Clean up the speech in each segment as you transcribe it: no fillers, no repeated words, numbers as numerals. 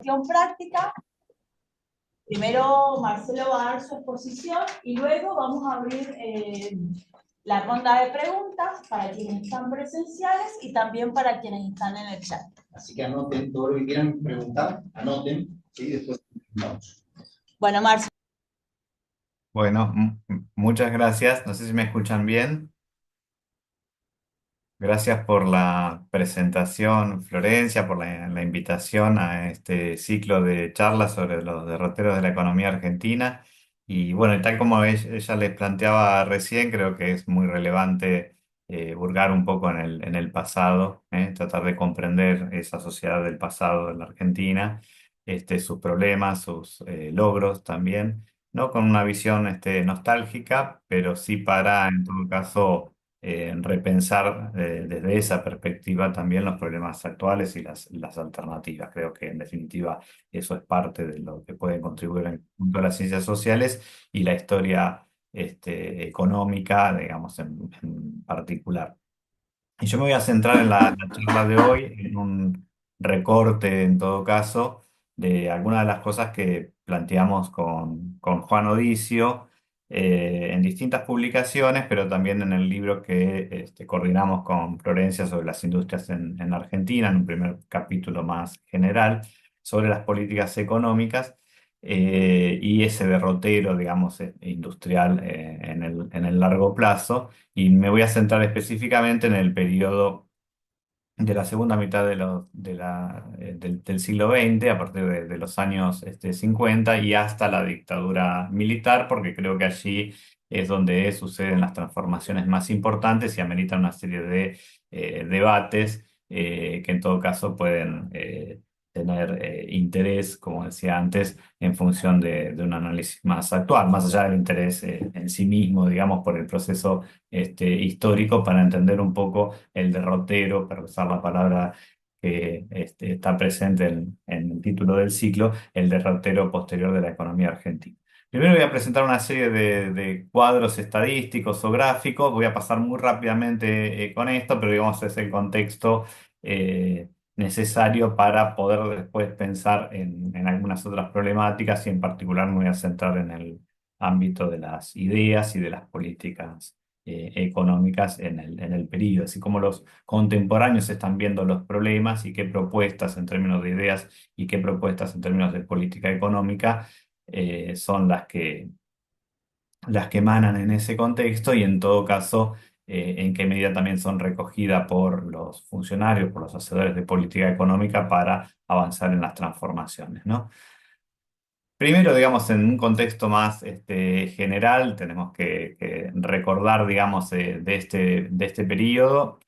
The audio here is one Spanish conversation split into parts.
cuestión práctica. Primero Marcelo va a dar su exposición y luego vamos a abrir la ronda de preguntas para quienes están presenciales y también para quienes están en el chat. Así que anoten todo lo que quieran preguntar, anoten, y después vamos. Bueno, Marcelo. Bueno, muchas gracias. No sé si me escuchan bien. Gracias por la presentación, Florencia, por la invitación a este ciclo de charlas sobre los derroteros de la economía argentina. Y bueno, y tal como ella les planteaba recién, creo que es muy relevante hurgar un poco en el pasado, tratar de comprender esa sociedad del pasado de la Argentina, sus problemas, sus logros también, no con una visión nostálgica, pero sí para, en todo caso, repensar desde esa perspectiva también los problemas actuales y las alternativas. Creo que en definitiva eso es parte de lo que puede contribuir en junto a las ciencias sociales y la historia económica, digamos, en particular. Y yo me voy a centrar en la charla de hoy, en un recorte, en todo caso, de algunas de las cosas que planteamos con Juan Odicio en distintas publicaciones, pero también en el libro que coordinamos con Florencia sobre las industrias en Argentina, en un primer capítulo más general, sobre las políticas económicas. Y ese derrotero, digamos, industrial en el largo plazo. Y me voy a centrar específicamente en el periodo de la segunda mitad del siglo XX, a partir de los años 50 y hasta la dictadura militar, porque creo que allí es donde suceden las transformaciones más importantes y ameritan una serie de debates que en todo caso pueden tener interés, como decía antes, en función de un análisis más actual, más allá del interés en sí mismo, digamos, por el proceso histórico, para entender un poco el derrotero, para usar la palabra que está presente en el título del ciclo, el derrotero posterior de la economía argentina. Primero voy a presentar una serie de cuadros estadísticos o gráficos. Voy a pasar muy rápidamente con esto, pero digamos es el contexto necesario para poder después pensar en algunas otras problemáticas y en particular me voy a centrar en el ámbito de las ideas y de las políticas económicas en el periodo, así como los contemporáneos están viendo los problemas y qué propuestas en términos de ideas y qué propuestas en términos de política económica son las que emanan en ese contexto y en todo caso en qué medida también son recogidas por los funcionarios, por los hacedores de política económica para avanzar en las transformaciones, ¿no? Primero, digamos, en un contexto más general, tenemos que recordar, digamos, de este periodo.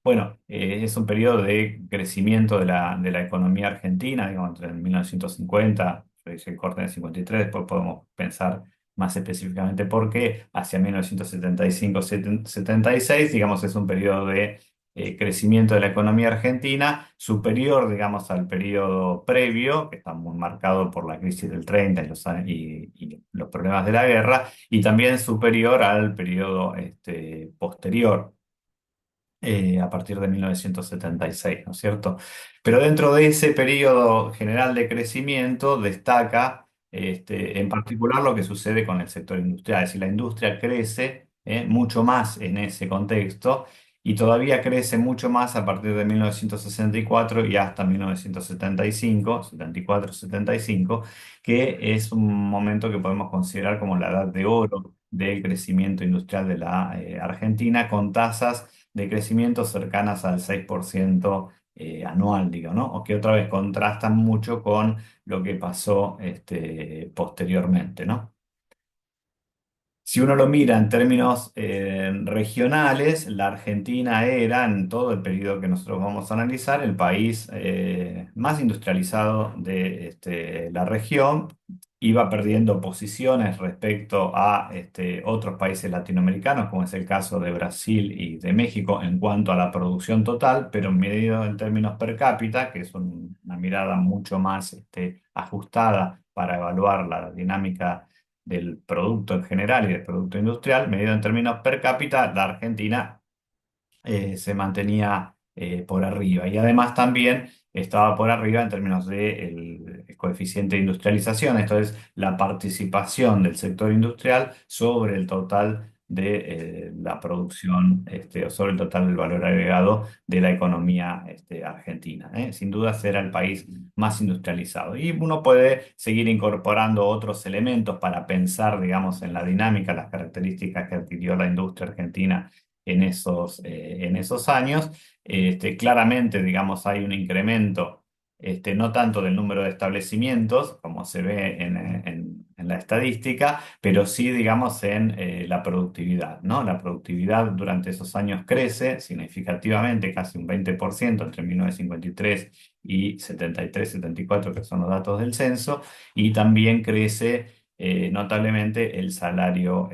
Bueno, es un periodo de crecimiento de la economía argentina, digamos, entre 1950, yo hice el corte en el 53, después podemos pensar más específicamente por qué, hacia 1975-76, digamos, es un periodo de crecimiento de la economía argentina superior, digamos, al periodo previo, que está muy marcado por la crisis del 30 y los problemas de la guerra, y también superior al periodo posterior. A partir de 1976, ¿no es cierto? Pero dentro de ese periodo general de crecimiento destaca en particular lo que sucede con el sector industrial. Es decir, la industria crece mucho más en ese contexto y todavía crece mucho más a partir de 1964 y hasta 1975, 74, 75, que es un momento que podemos considerar como la edad de oro del crecimiento industrial de la Argentina, con tasas de crecimiento cercanas al 6% anual, digo, ¿no? O que otra vez contrastan mucho con lo que pasó posteriormente, ¿no? Si uno lo mira en términos regionales, la Argentina era, en todo el periodo que nosotros vamos a analizar, el país más industrializado de la región. Iba perdiendo posiciones respecto a otros países latinoamericanos, como es el caso de Brasil y de México, en cuanto a la producción total, pero medido en términos per cápita, que es una mirada mucho más ajustada para evaluar la dinámica del producto en general y del producto industrial, medido en términos per cápita, la Argentina se mantenía por arriba. Y además también estaba por arriba en términos de el coeficiente de industrialización, esto es la participación del sector industrial sobre el total de la producción, o sobre el total del valor agregado de la economía argentina, ¿eh? Sin duda era el país más industrializado. Y uno puede seguir incorporando otros elementos para pensar, digamos, en la dinámica, las características que adquirió la industria argentina en esos años. Claramente, digamos, hay un incremento, no tanto del número de establecimientos, como se ve en la estadística, pero sí, digamos, en la productividad, ¿no? La productividad durante esos años crece significativamente, casi un 20% entre 1953 y 73, 74, que son los datos del censo, y también crece notablemente el salario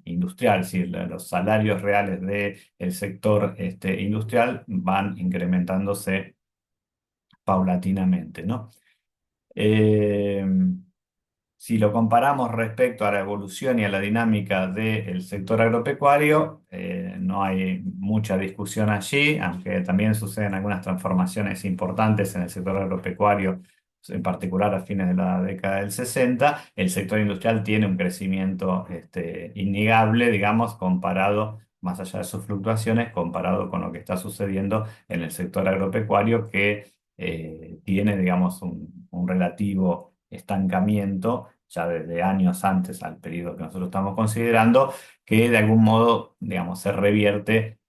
industrial, es decir, los salarios reales del sector industrial van incrementándose paulatinamente, ¿no? Eh, si lo comparamos respecto a la evolución y a la dinámica del sector agropecuario, no hay mucha discusión allí, aunque también suceden algunas transformaciones importantes en el sector agropecuario, en particular a fines de la década del 60. El sector industrial tiene un crecimiento innegable, digamos, comparado, más allá de sus fluctuaciones, comparado con lo que está sucediendo en el sector agropecuario, que tiene, digamos, un relativo estancamiento ya desde años antes al periodo que nosotros estamos considerando, que de algún modo, digamos, se revierte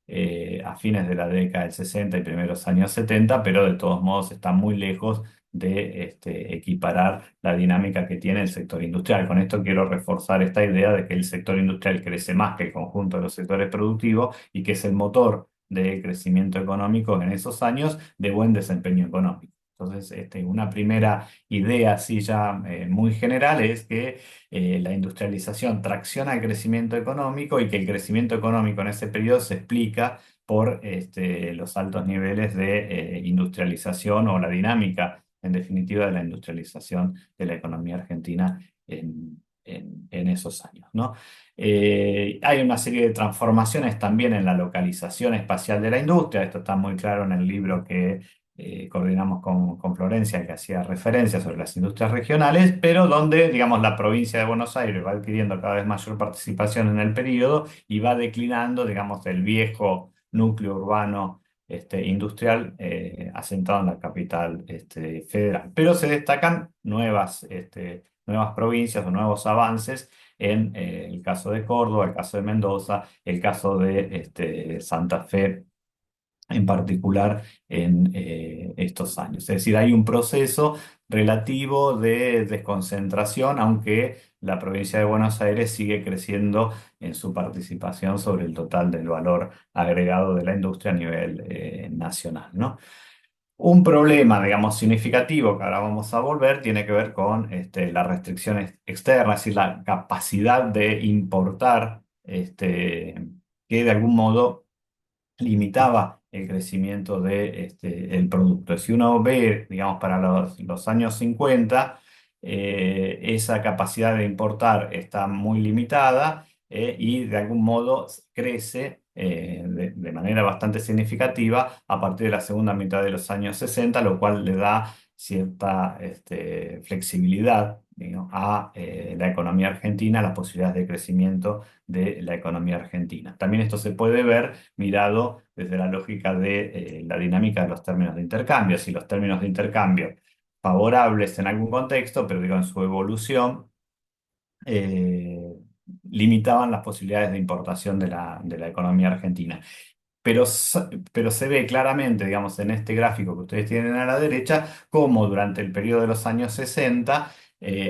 a fines de la década del 60 y primeros años 70, pero de todos modos está muy lejos de equiparar la dinámica que tiene el sector industrial. Con esto quiero reforzar esta idea de que el sector industrial crece más que el conjunto de los sectores productivos y que es el motor del crecimiento económico en esos años de buen desempeño económico. Entonces, una primera idea así ya muy general es que la industrialización tracciona el crecimiento económico y que el crecimiento económico en ese periodo se explica por los altos niveles de industrialización o la dinámica, en definitiva, de la industrialización de la economía argentina en esos años, ¿no? Hay una serie de transformaciones también en la localización espacial de la industria. Esto está muy claro en el libro que coordinamos con Florencia, que hacía referencia sobre las industrias regionales, pero donde, digamos, la provincia de Buenos Aires va adquiriendo cada vez mayor participación en el periodo y va declinando, digamos, el viejo núcleo urbano industrial asentado en la capital federal. Pero se destacan nuevas provincias o nuevos avances en el caso de Córdoba, el caso de Mendoza, el caso de Santa Fe en particular en estos años. Es decir, hay un proceso relativo de desconcentración, aunque la provincia de Buenos Aires sigue creciendo en su participación sobre el total del valor agregado de la industria a nivel nacional, ¿no? Un problema, digamos, significativo que ahora vamos a volver tiene que ver con las restricciones externas, es decir, la capacidad de importar, que de algún modo limitaba el crecimiento el producto. Si uno ve, digamos, para los años 50, esa capacidad de importar está muy limitada y de algún modo crece de manera bastante significativa a partir de la segunda mitad de los años 60, lo cual le da cierta flexibilidad, digamos, a la economía argentina, las posibilidades de crecimiento de la economía argentina. También esto se puede ver mirado desde la lógica de la dinámica de los términos de intercambio. Si los términos de intercambio favorables en algún contexto, pero digo en su evolución, eh, limitaban las posibilidades de importación de la economía argentina. Pero se ve claramente, digamos, en este gráfico que ustedes tienen a la derecha, cómo durante el periodo de los años 60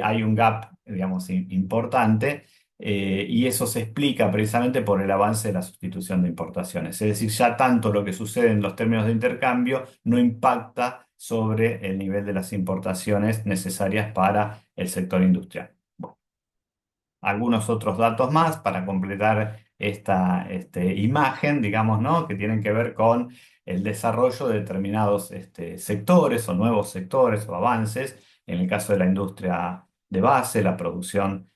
hay un gap, digamos, importante, y eso se explica precisamente por el avance de la sustitución de importaciones. Es decir, ya tanto lo que sucede en los términos de intercambio no impacta sobre el nivel de las importaciones necesarias para el sector industrial. Bueno, algunos otros datos más para completar esta imagen, digamos, ¿no? Que tienen que ver con el desarrollo de determinados sectores o nuevos sectores o avances. En el caso de la industria de base, la producción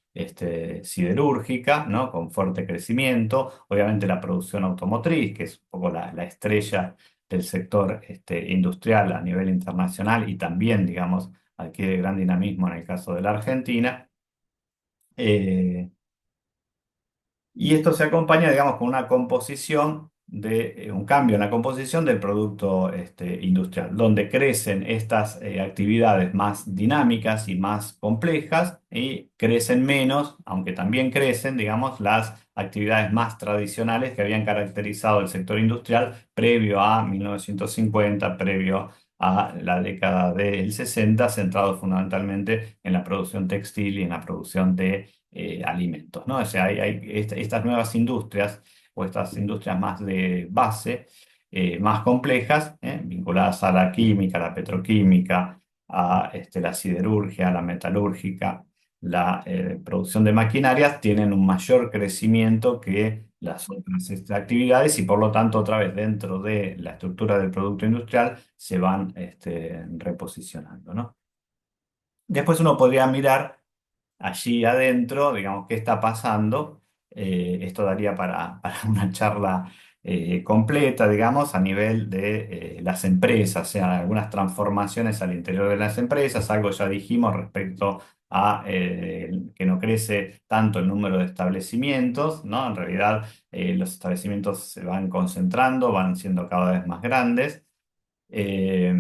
siderúrgica, ¿no? Con fuerte crecimiento. Obviamente la producción automotriz, que es un poco la estrella del sector industrial a nivel internacional y también, digamos, adquiere gran dinamismo en el caso de la Argentina. Eh, y esto se acompaña, digamos, con una composición de un cambio en la composición del producto industrial, donde crecen estas actividades más dinámicas y más complejas y crecen menos, aunque también crecen, digamos, las actividades más tradicionales que habían caracterizado el sector industrial previo a 1950, previo a la década del 60, centrado fundamentalmente en la producción textil y en la producción de alimentos, ¿no? O sea, hay estas nuevas industrias o estas industrias más de base, más complejas, vinculadas a la química, a la petroquímica, a la siderurgia, a la metalúrgica, la producción de maquinarias, tienen un mayor crecimiento que las otras actividades y por lo tanto otra vez dentro de la estructura del producto industrial se van reposicionando, ¿no? Después uno podría mirar allí adentro, digamos, qué está pasando. Esto daría para una charla completa, digamos, a nivel de las empresas, o sea, algunas transformaciones al interior de las empresas, algo ya dijimos respecto a que no crece tanto el número de establecimientos, ¿no? En realidad los establecimientos se van concentrando, van siendo cada vez más grandes. Eh,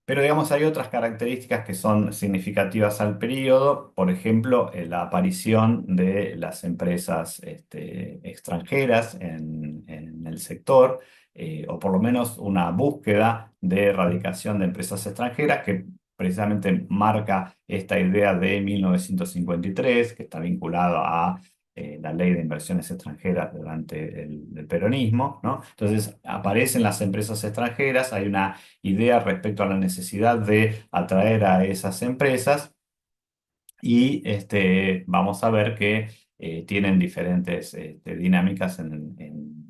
pero digamos, hay otras características que son significativas al periodo, por ejemplo, la aparición de las empresas extranjeras en el sector, o por lo menos una búsqueda de erradicación de empresas extranjeras que precisamente marca esta idea de 1953, que está vinculado a la ley de inversiones extranjeras durante el peronismo, ¿no? Entonces aparecen las empresas extranjeras, hay una idea respecto a la necesidad de atraer a esas empresas y vamos a ver que tienen diferentes dinámicas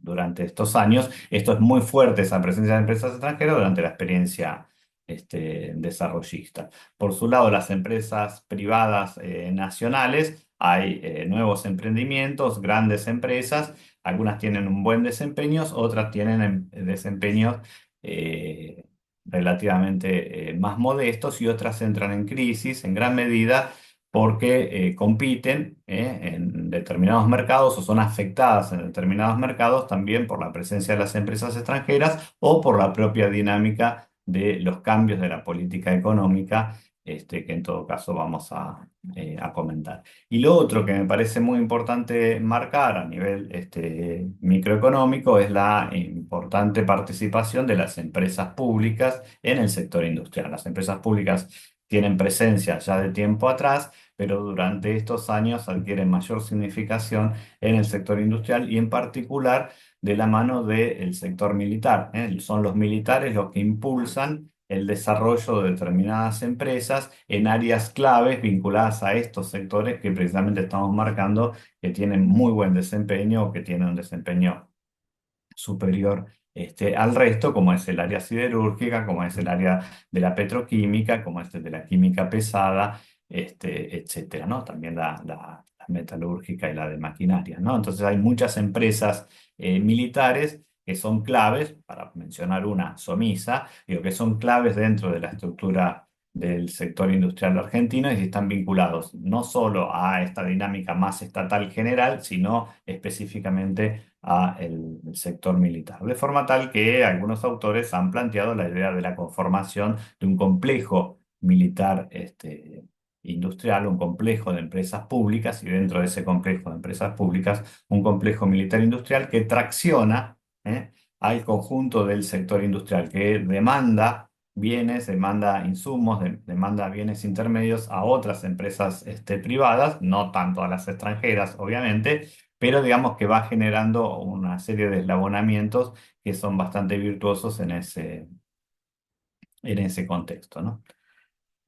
durante estos años. Esto es muy fuerte, esa presencia de empresas extranjeras durante la experiencia desarrollista. Por su lado, las empresas privadas nacionales, hay nuevos emprendimientos, grandes empresas, algunas tienen un buen desempeño, otras tienen desempeños eh, relativamente más modestos y otras entran en crisis en gran medida porque compiten en determinados mercados o son afectadas en determinados mercados también por la presencia de las empresas extranjeras o por la propia dinámica de los cambios de la política económica, que en todo caso vamos a comentar. Y lo otro que me parece muy importante marcar a nivel microeconómico es la importante participación de las empresas públicas en el sector industrial. Las empresas públicas tienen presencia ya de tiempo atrás, pero durante estos años adquieren mayor significación en el sector industrial y en particular de la mano del sector militar, ¿eh? Son los militares los que impulsan el desarrollo de determinadas empresas en áreas claves vinculadas a estos sectores que precisamente estamos marcando que tienen muy buen desempeño o que tienen un desempeño superior al resto, como es el área siderúrgica, como es el área de la petroquímica, como es el de la química pesada, etcétera, ¿no? También la metalúrgica y la de maquinaria, ¿no? Entonces hay muchas empresas militares que son claves, para mencionar una, Somisa, digo que son claves dentro de la estructura del sector industrial argentino y están vinculados no solo a esta dinámica más estatal general, sino específicamente a el sector militar. De forma tal que algunos autores han planteado la idea de la conformación de un complejo militar industrial, un complejo de empresas públicas y dentro de ese complejo de empresas públicas un complejo militar industrial que tracciona al conjunto del sector industrial, que demanda bienes, demanda insumos, demanda bienes intermedios a otras empresas privadas, no tanto a las extranjeras, obviamente, pero digamos que va generando una serie de eslabonamientos que son bastante virtuosos en ese contexto, ¿no?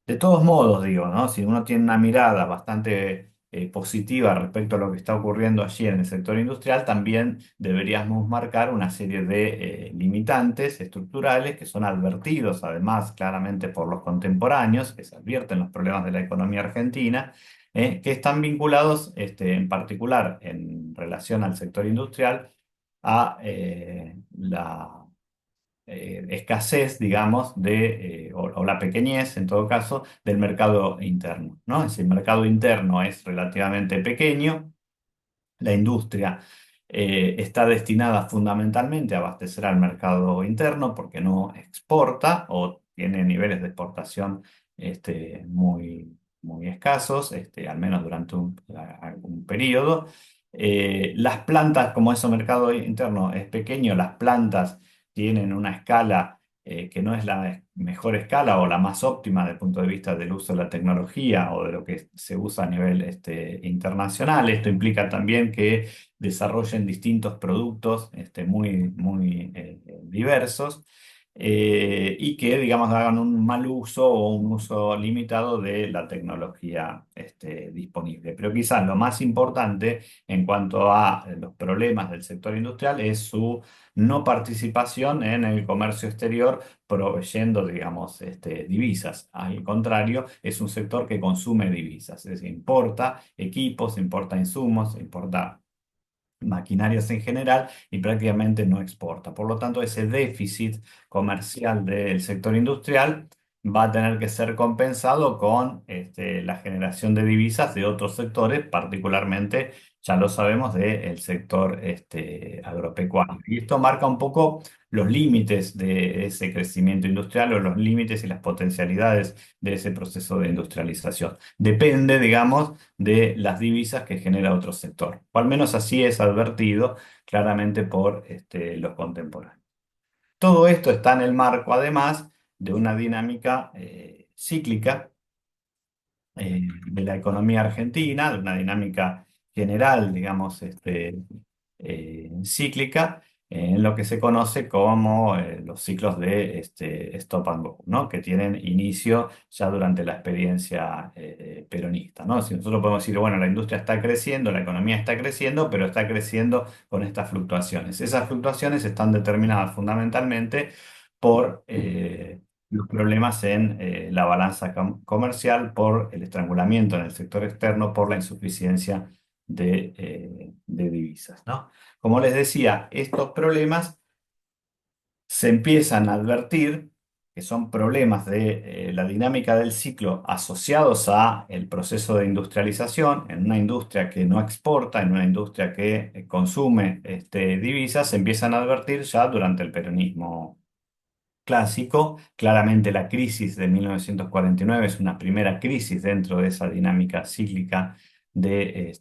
De todos modos, digo, ¿no? Si uno tiene una mirada bastante positiva respecto a lo que está ocurriendo allí en el sector industrial, también deberíamos marcar una serie de limitantes estructurales que son advertidos además claramente por los contemporáneos, que se advierten los problemas de la economía argentina, que están vinculados en particular en relación al sector industrial a escasez, digamos, o la pequeñez, en todo caso, del mercado interno, ¿no? Si el mercado interno es relativamente pequeño, la industria está destinada fundamentalmente a abastecer al mercado interno porque no exporta o tiene niveles de exportación muy escasos, al menos durante algún periodo. Las plantas, como ese mercado interno es pequeño, las plantas tienen una escala que no es la mejor escala o la más óptima desde el punto de vista del uso de la tecnología o de lo que se usa a nivel internacional. Esto implica también que desarrollen distintos productos muy diversos y que, digamos, hagan un mal uso o un uso limitado de la tecnología disponible. Pero quizás lo más importante en cuanto a los problemas del sector industrial es su no participación en el comercio exterior proveyendo, digamos, divisas. Al contrario, es un sector que consume divisas, es decir, importa equipos, importa insumos, importa maquinarias en general y prácticamente no exporta. Por lo tanto, ese déficit comercial del sector industrial va a tener que ser compensado con la generación de divisas de otros sectores, particularmente, ya lo sabemos, del sector agropecuario. Y esto marca un poco los límites de ese crecimiento industrial o los límites y las potencialidades de ese proceso de industrialización. Depende, digamos, de las divisas que genera otro sector. O al menos así es advertido claramente por los contemporáneos. Todo esto está en el marco, además, de una dinámica cíclica de la economía argentina, de una dinámica general, digamos, cíclica, en lo que se conoce como los ciclos de stop and go, ¿no? Que tienen inicio ya durante la experiencia peronista, ¿no? Si nosotros podemos decir, bueno, la industria está creciendo, la economía está creciendo, pero está creciendo con estas fluctuaciones. Esas fluctuaciones están determinadas fundamentalmente por los problemas en la balanza comercial, por el estrangulamiento en el sector externo, por la insuficiencia de divisas, ¿no? Como les decía, estos problemas se empiezan a advertir que son problemas de la dinámica del ciclo asociados a el proceso de industrialización en una industria que no exporta, en una industria que consume divisas, se empiezan a advertir ya durante el peronismo clásico. Claramente la crisis de 1949 es una primera crisis dentro de esa dinámica cíclica de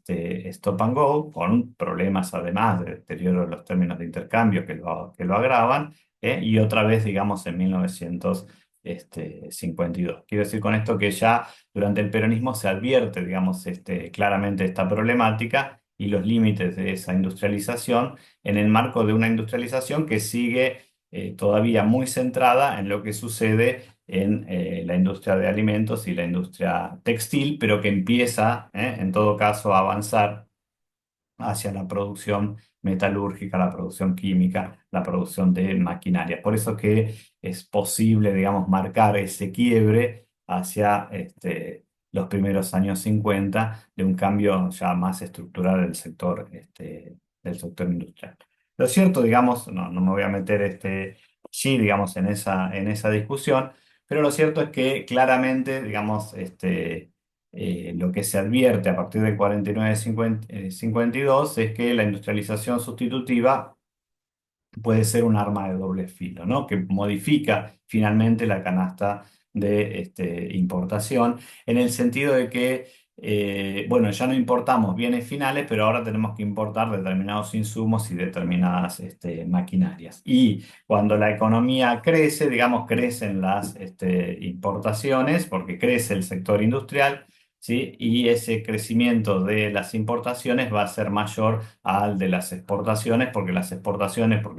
stop and go, con problemas además de deterioro de los términos de intercambio que lo agravan, y otra vez, digamos, en 1952. Quiero decir con esto que ya durante el peronismo se advierte, digamos, claramente esta problemática y los límites de esa industrialización en el marco de una industrialización que sigue todavía muy centrada en lo que sucede en la industria de alimentos y la industria textil, pero que empieza, en todo caso, a avanzar hacia la producción metalúrgica, la producción química, la producción de maquinaria. Por eso que es posible, digamos, marcar ese quiebre hacia los primeros años 50 de un cambio ya más estructural del sector industrial. Lo cierto, digamos, no me voy a meter sí, digamos, en esa discusión, pero lo cierto es que claramente, digamos, lo que se advierte a partir del 49-52 es que la industrialización sustitutiva puede ser un arma de doble filo, ¿no? Que modifica finalmente la canasta de importación en el sentido de que, bueno, ya no importamos bienes finales, pero ahora tenemos que importar determinados insumos y determinadas maquinarias. Y cuando la economía crece, digamos, crecen las importaciones porque crece el sector industrial. ¿Sí? Y ese crecimiento de las importaciones va a ser mayor al de las exportaciones, porque el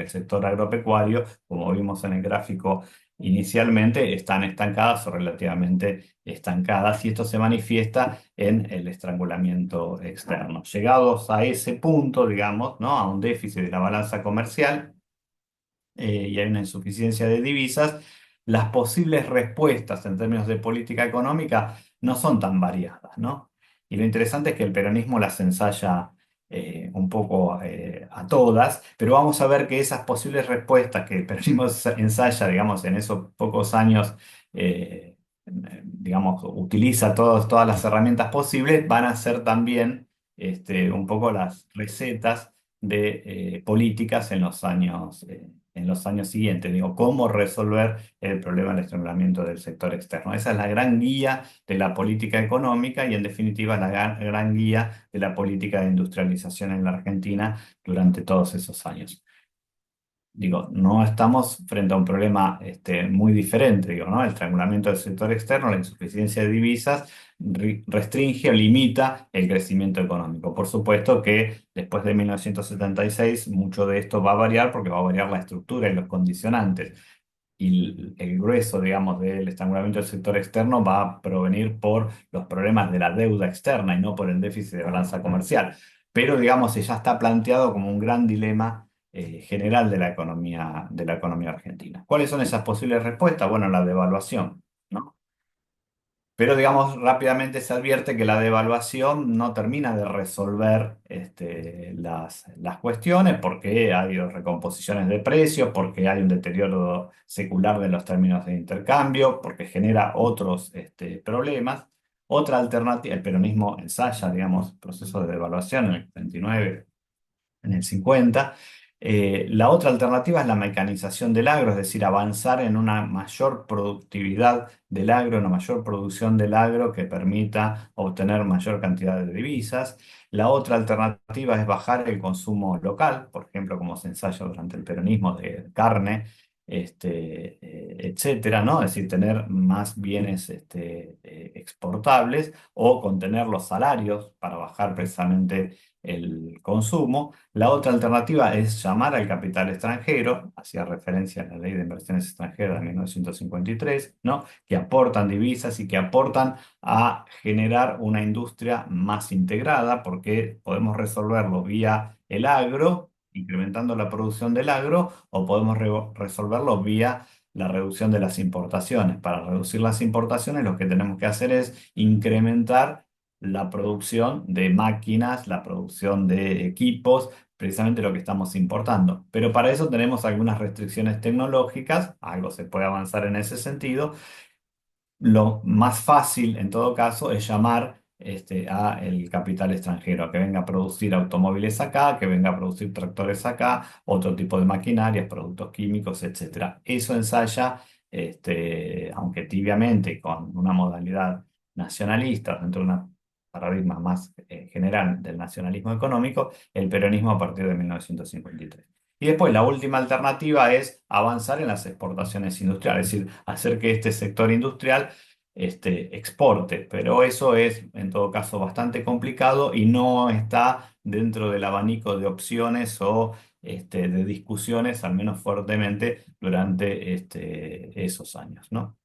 sector agropecuario, como vimos en el gráfico inicialmente, están estancadas o relativamente estancadas, y esto se manifiesta en el estrangulamiento externo. Llegados a ese punto, digamos, ¿no? A un déficit de la balanza comercial, y hay una insuficiencia de divisas, las posibles respuestas en términos de política económica no son tan variadas, ¿no? Y lo interesante es que el peronismo las ensaya un poco a todas, pero vamos a ver que esas posibles respuestas que el peronismo ensaya, digamos, en esos pocos años, digamos, utiliza todas las herramientas posibles, van a ser también un poco las recetas de políticas en los años siguientes. Digo, cómo resolver el problema del estrangulamiento del sector externo. Esa es la gran guía de la política económica y en definitiva la gran guía de la política de industrialización en la Argentina durante todos esos años. Digo, no estamos frente a un problema muy diferente, digo, ¿no? El estrangulamiento del sector externo, la insuficiencia de divisas, restringe o limita el crecimiento económico. Por supuesto que después de 1976 mucho de esto va a variar porque va a variar la estructura y los condicionantes y el grueso, digamos, del estrangulamiento del sector externo va a provenir por los problemas de la deuda externa y no por el déficit de balanza comercial. Pero, digamos, ya está planteado como un gran dilema general de la economía argentina. ¿Cuáles son esas posibles respuestas? Bueno, la devaluación, ¿no? Pero, digamos, rápidamente se advierte que la devaluación no termina de resolver las cuestiones porque hay recomposiciones de precios, porque hay un deterioro secular de los términos de intercambio, porque genera otros problemas. Otra alternativa, el peronismo ensaya, digamos, procesos de devaluación en el 39, en el 50. La otra alternativa es la mecanización del agro, es decir, avanzar en una mayor productividad del agro, una mayor producción del agro que permita obtener mayor cantidad de divisas. La otra alternativa es bajar el consumo local, por ejemplo, como se ensaya durante el peronismo de carne, etcétera, ¿no? Es decir, tener más bienes exportables o contener los salarios para bajar precisamente el consumo. La otra alternativa es llamar al capital extranjero, hacía referencia a la Ley de Inversiones Extranjeras de 1953, ¿no? Que aportan divisas y que aportan a generar una industria más integrada, porque podemos resolverlo vía el agro, incrementando la producción del agro, o podemos resolverlo vía la reducción de las importaciones. Para reducir las importaciones, lo que tenemos que hacer es incrementar la producción de máquinas, la producción de equipos, precisamente lo que estamos importando. Pero para eso tenemos algunas restricciones tecnológicas, algo se puede avanzar en ese sentido. Lo más fácil, en todo caso, es llamar a el capital extranjero, a que venga a producir automóviles acá, que venga a producir tractores acá, otro tipo de maquinarias, productos químicos, etcétera. Eso ensaya, aunque tibiamente, con una modalidad nacionalista, dentro de una paradigma más general del nacionalismo económico, el peronismo a partir de 1953. Y después la última alternativa es avanzar en las exportaciones industriales, es decir, hacer que este sector industrial exporte, pero eso es en todo caso bastante complicado y no está dentro del abanico de opciones o de discusiones, al menos fuertemente, durante esos años, ¿no?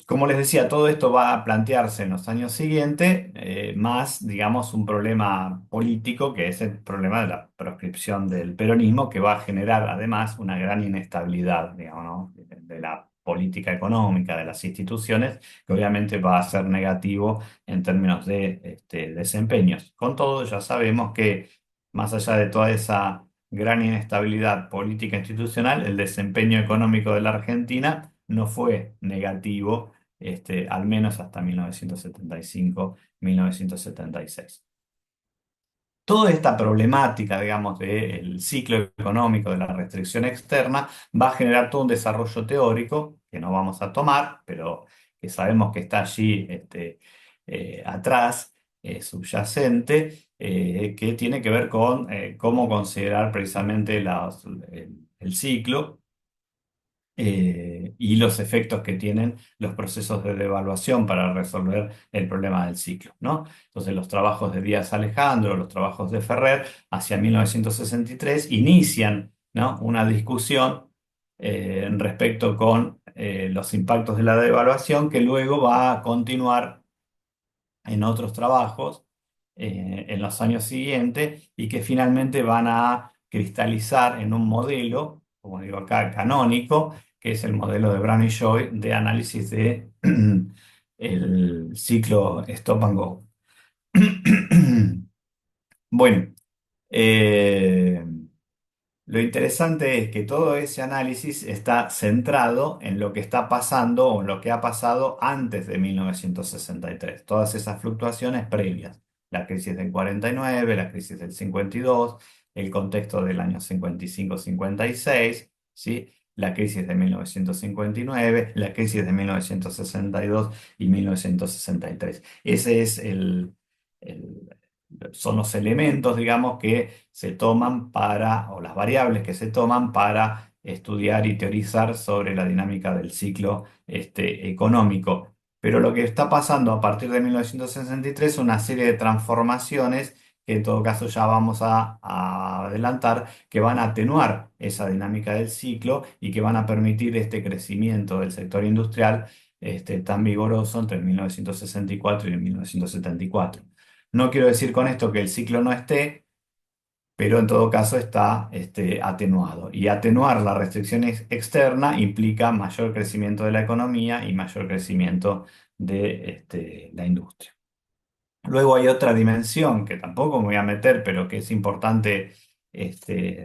Como les decía, todo esto va a plantearse en los años siguientes, más, digamos, un problema político, que es el problema de la proscripción del peronismo, que va a generar además una gran inestabilidad, digamos, ¿no? De la política económica, de las instituciones, que obviamente va a ser negativo en términos de desempeños. Con todo, ya sabemos que más allá de toda esa gran inestabilidad política institucional, el desempeño económico de la Argentina no fue negativo, al menos hasta 1975-1976. Toda esta problemática, digamos, del ciclo económico, de la restricción externa, va a generar todo un desarrollo teórico que no vamos a tomar, pero que sabemos que está allí atrás, subyacente, que tiene que ver con cómo considerar precisamente el ciclo y los efectos que tienen los procesos de devaluación para resolver el problema del ciclo, ¿no? Entonces, los trabajos de Díaz Alejandro, los trabajos de Ferrer, hacia 1963, inician, ¿no? Una discusión respecto con los impactos de la devaluación que luego va a continuar en otros trabajos en los años siguientes y que finalmente van a cristalizar en un modelo, como digo acá, canónico, que es el modelo de Brown y Joy de análisis de el ciclo Stop and Go. Bueno, eh, lo interesante es que todo ese análisis está centrado en lo que está pasando o en lo que ha pasado antes de 1963. Todas esas fluctuaciones previas. La crisis del 49, la crisis del 52, el contexto del año 55-56, ¿sí? La crisis de 1959, la crisis de 1962 y 1963. Ese es el- son los elementos, digamos, que se toman para, o las variables que se toman para estudiar y teorizar sobre la dinámica del ciclo económico. Pero lo que está pasando a partir de 1963 es una serie de transformaciones que en todo caso ya vamos a adelantar, que van a atenuar esa dinámica del ciclo y que van a permitir este crecimiento del sector industrial tan vigoroso entre 1964 y 1974. No quiero decir con esto que el ciclo no esté, pero en todo caso está atenuado. Y atenuar la restricción externa implica mayor crecimiento de la economía y mayor crecimiento de la industria. Luego hay otra dimensión que tampoco me voy a meter, pero que es importante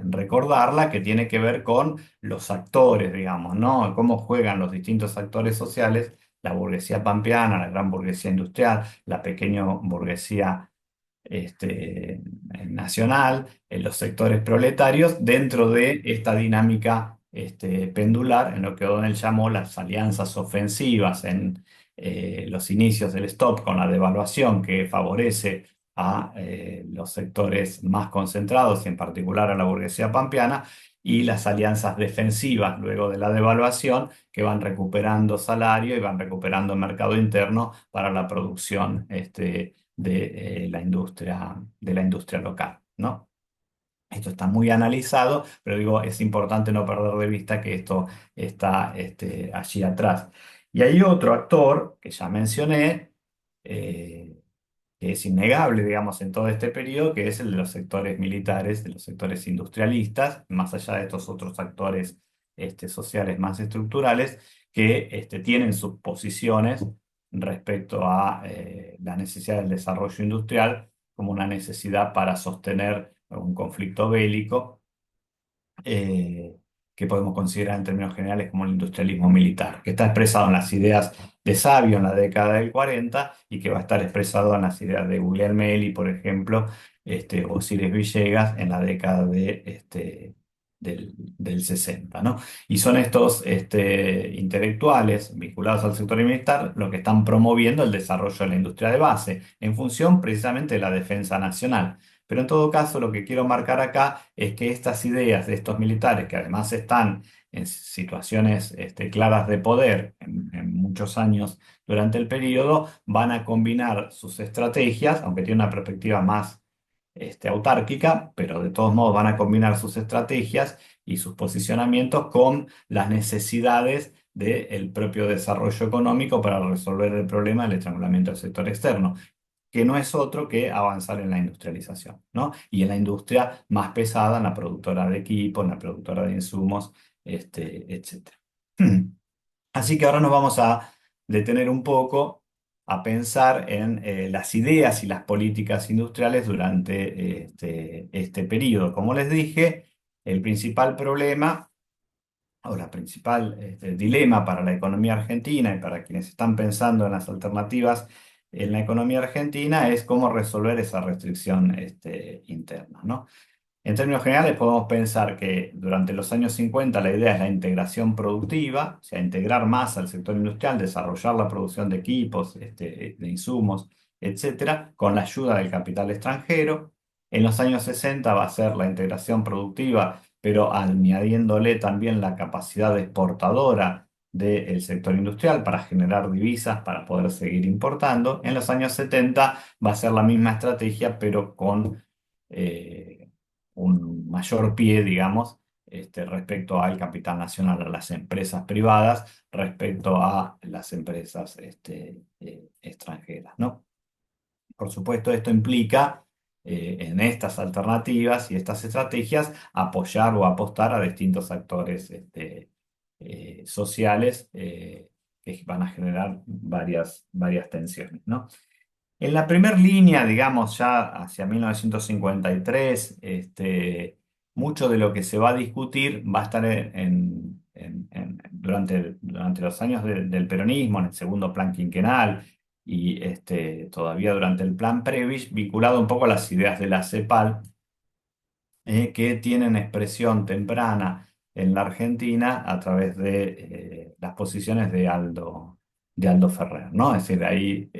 recordarla, que tiene que ver con los actores, digamos, ¿no? Cómo juegan los distintos actores sociales, la burguesía pampeana, la gran burguesía industrial, la pequeña burguesía este, nacional, en los sectores proletarios, dentro de esta dinámica pendular, en lo que O'Donnell llamó las alianzas ofensivas en los inicios del stop con la devaluación que favorece a los sectores más concentrados y en particular a la burguesía pampeana, y las alianzas defensivas luego de la devaluación que van recuperando salario y van recuperando mercado interno para la producción de la industria local, ¿no? Esto está muy analizado, pero digo, es importante no perder de vista que esto está allí atrás. Y hay otro actor que ya mencioné, eh, que es innegable, digamos, en todo este periodo, que es el de los sectores militares, de los sectores industrialistas, más allá de estos otros actores sociales más estructurales, que tienen sus posiciones respecto a la necesidad del desarrollo industrial como una necesidad para sostener un conflicto bélico eh, que podemos considerar en términos generales como el industrialismo militar, que está expresado en las ideas de Savio en la década del 40 y que va a estar expresado en las ideas de Guglielmelli, por ejemplo, o Cires Villegas en la década del 60, ¿no? Y son estos intelectuales vinculados al sector militar los que están promoviendo el desarrollo de la industria de base en función precisamente de la defensa nacional. Pero en todo caso, lo que quiero marcar acá es que estas ideas de estos militares, que además están en situaciones claras de poder en muchos años durante el periodo, van a combinar sus estrategias, aunque tiene una perspectiva más autárquica, pero de todos modos van a combinar sus estrategias y sus posicionamientos con las necesidades del propio desarrollo económico para resolver el problema del estrangulamiento del sector externo, que no es otro que avanzar en la industrialización, ¿no? Y en la industria más pesada, en la productora de equipos, en la productora de insumos, etcétera. Así que ahora nos vamos a detener un poco a pensar en las ideas y las políticas industriales durante este periodo. Como les dije, el principal problema o la principal dilema para la economía argentina y para quienes están pensando en las alternativas en la economía argentina es cómo resolver esa restricción interna, ¿no? En términos generales, podemos pensar que durante los años 50 la idea es la integración productiva, o sea, integrar más al sector industrial, desarrollar la producción de equipos, de insumos, etcétera, con la ayuda del capital extranjero. En los años 60 va a ser la integración productiva, pero añadiéndole también la capacidad exportadora del sector industrial para generar divisas para poder seguir importando. En los años 70 va a ser la misma estrategia, pero con un mayor pie, digamos, respecto al capital nacional, a las empresas privadas, respecto a las empresas extranjeras, ¿no? Por supuesto, esto implica en estas alternativas y estas estrategias apoyar o apostar a distintos actores sociales que van a generar varias tensiones, ¿no? En la primera línea, digamos, ya hacia 1953, mucho de lo que se va a discutir va a estar durante los años del peronismo, en el segundo plan quinquenal y todavía durante el plan Previs, vinculado un poco a las ideas de la CEPAL, que tienen expresión temprana en la Argentina a través de las posiciones de Aldo Ferrer, ¿no? Es decir, ahí,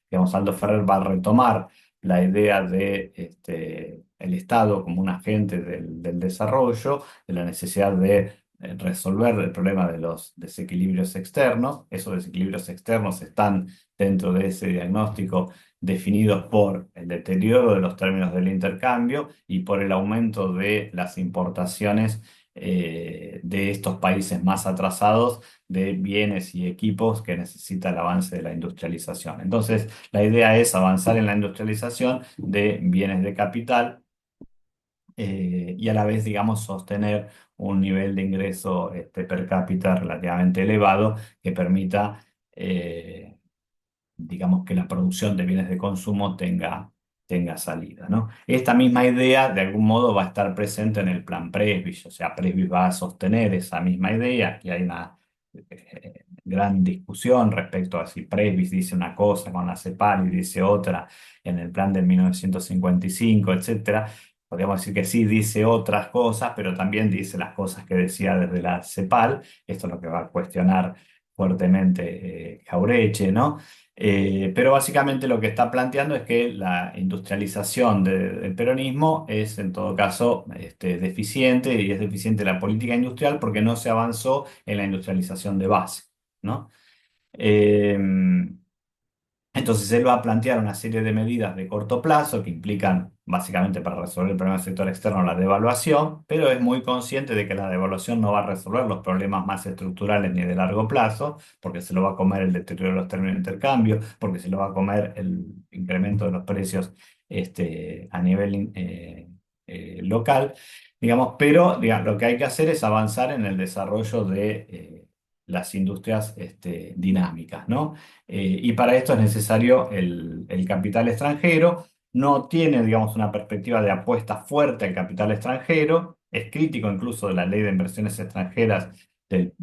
digamos, Aldo Ferrer va a retomar la idea de el Estado como un agente del desarrollo, de la necesidad de resolver el problema de los desequilibrios externos. Esos desequilibrios externos están dentro de ese diagnóstico definidos por el deterioro de los términos del intercambio y por el aumento de las importaciones de estos países más atrasados de bienes y equipos que necesita el avance de la industrialización. Entonces, la idea es avanzar en la industrialización de bienes de capital y a la vez, digamos, sostener un nivel de ingreso per cápita relativamente elevado que permita digamos, que la producción de bienes de consumo tenga salida, ¿no? Esta misma idea, de algún modo, va a estar presente en el plan Presbys, o sea, Presbys va a sostener esa misma idea, y hay una gran discusión respecto a si Presbys dice una cosa con la CEPAL y dice otra en el plan de 1955, etcétera. Podríamos decir que sí dice otras cosas, pero también dice las cosas que decía desde la CEPAL. Esto es lo que va a cuestionar fuertemente Jaureche, ¿no? Pero básicamente lo que está planteando es que la industrialización del peronismo es en todo caso deficiente y es deficiente la política industrial porque no se avanzó en la industrialización de base, ¿no? Eh, entonces él va a plantear una serie de medidas de corto plazo que implican, básicamente para resolver el problema del sector externo, la devaluación, pero es muy consciente de que la devaluación no va a resolver los problemas más estructurales ni de largo plazo, porque se lo va a comer el deterioro de los términos de intercambio, porque se lo va a comer el incremento de los precios a nivel local, digamos, pero digamos, lo que hay que hacer es avanzar en el desarrollo de las industrias dinámicas, ¿no? Y para esto es necesario el capital extranjero. No tiene, digamos, una perspectiva de apuesta fuerte al capital extranjero. Es crítico incluso de la ley de inversiones extranjeras del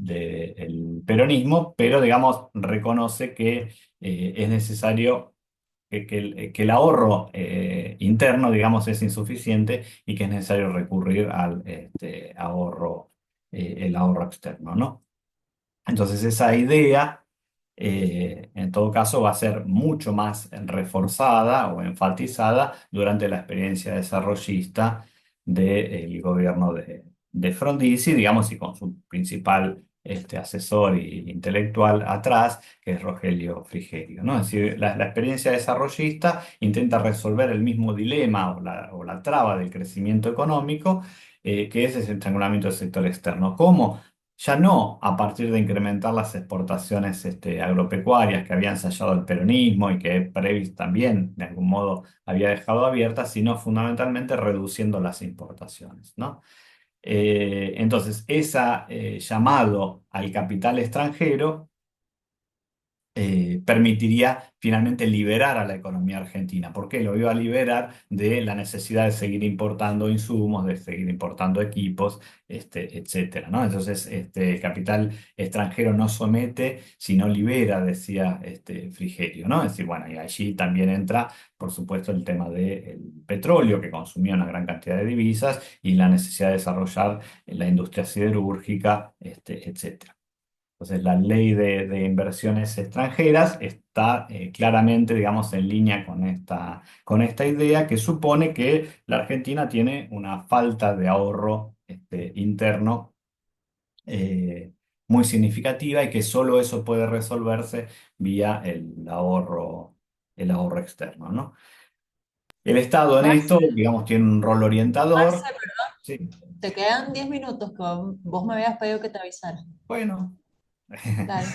peronismo, pero, digamos, reconoce que es necesario que el ahorro interno, digamos, es insuficiente y que es necesario recurrir al el ahorro externo, ¿no? Entonces esa idea, en todo caso, va a ser mucho más reforzada o enfatizada durante la experiencia desarrollista del gobierno de Frondizi, digamos, y con su principal asesor y intelectual atrás, que es Rogelio Frigerio, ¿no? Es decir, la experiencia desarrollista intenta resolver el mismo dilema o la traba del crecimiento económico, que es ese estrangulamiento del sector externo. ¿Cómo? Ya no a partir de incrementar las exportaciones agropecuarias que había ensayado el peronismo y que Previs también de algún modo había dejado abiertas, sino fundamentalmente reduciendo las importaciones, ¿no? Entonces, ese llamado al capital extranjero permitiría finalmente liberar a la economía argentina. ¿Por qué? Lo iba a liberar de la necesidad de seguir importando insumos, de seguir importando equipos, etcétera, ¿no? Entonces, el capital extranjero no somete, sino libera, decía Frigerio, ¿no? Es decir, bueno, y allí también entra, por supuesto, el tema del petróleo, que consumía una gran cantidad de divisas, y la necesidad de desarrollar la industria siderúrgica, etcétera. Entonces, la ley de inversiones extranjeras está claramente, digamos, en línea con esta idea que supone que la Argentina tiene una falta de ahorro interno eh, muy significativa y que solo eso puede resolverse vía el ahorro externo, ¿no? El Estado en Marce, esto, digamos, tiene un rol Marce, orientador. Sí, te quedan 10 minutos que vos me habías pedido que te avisara. bueno. Dale.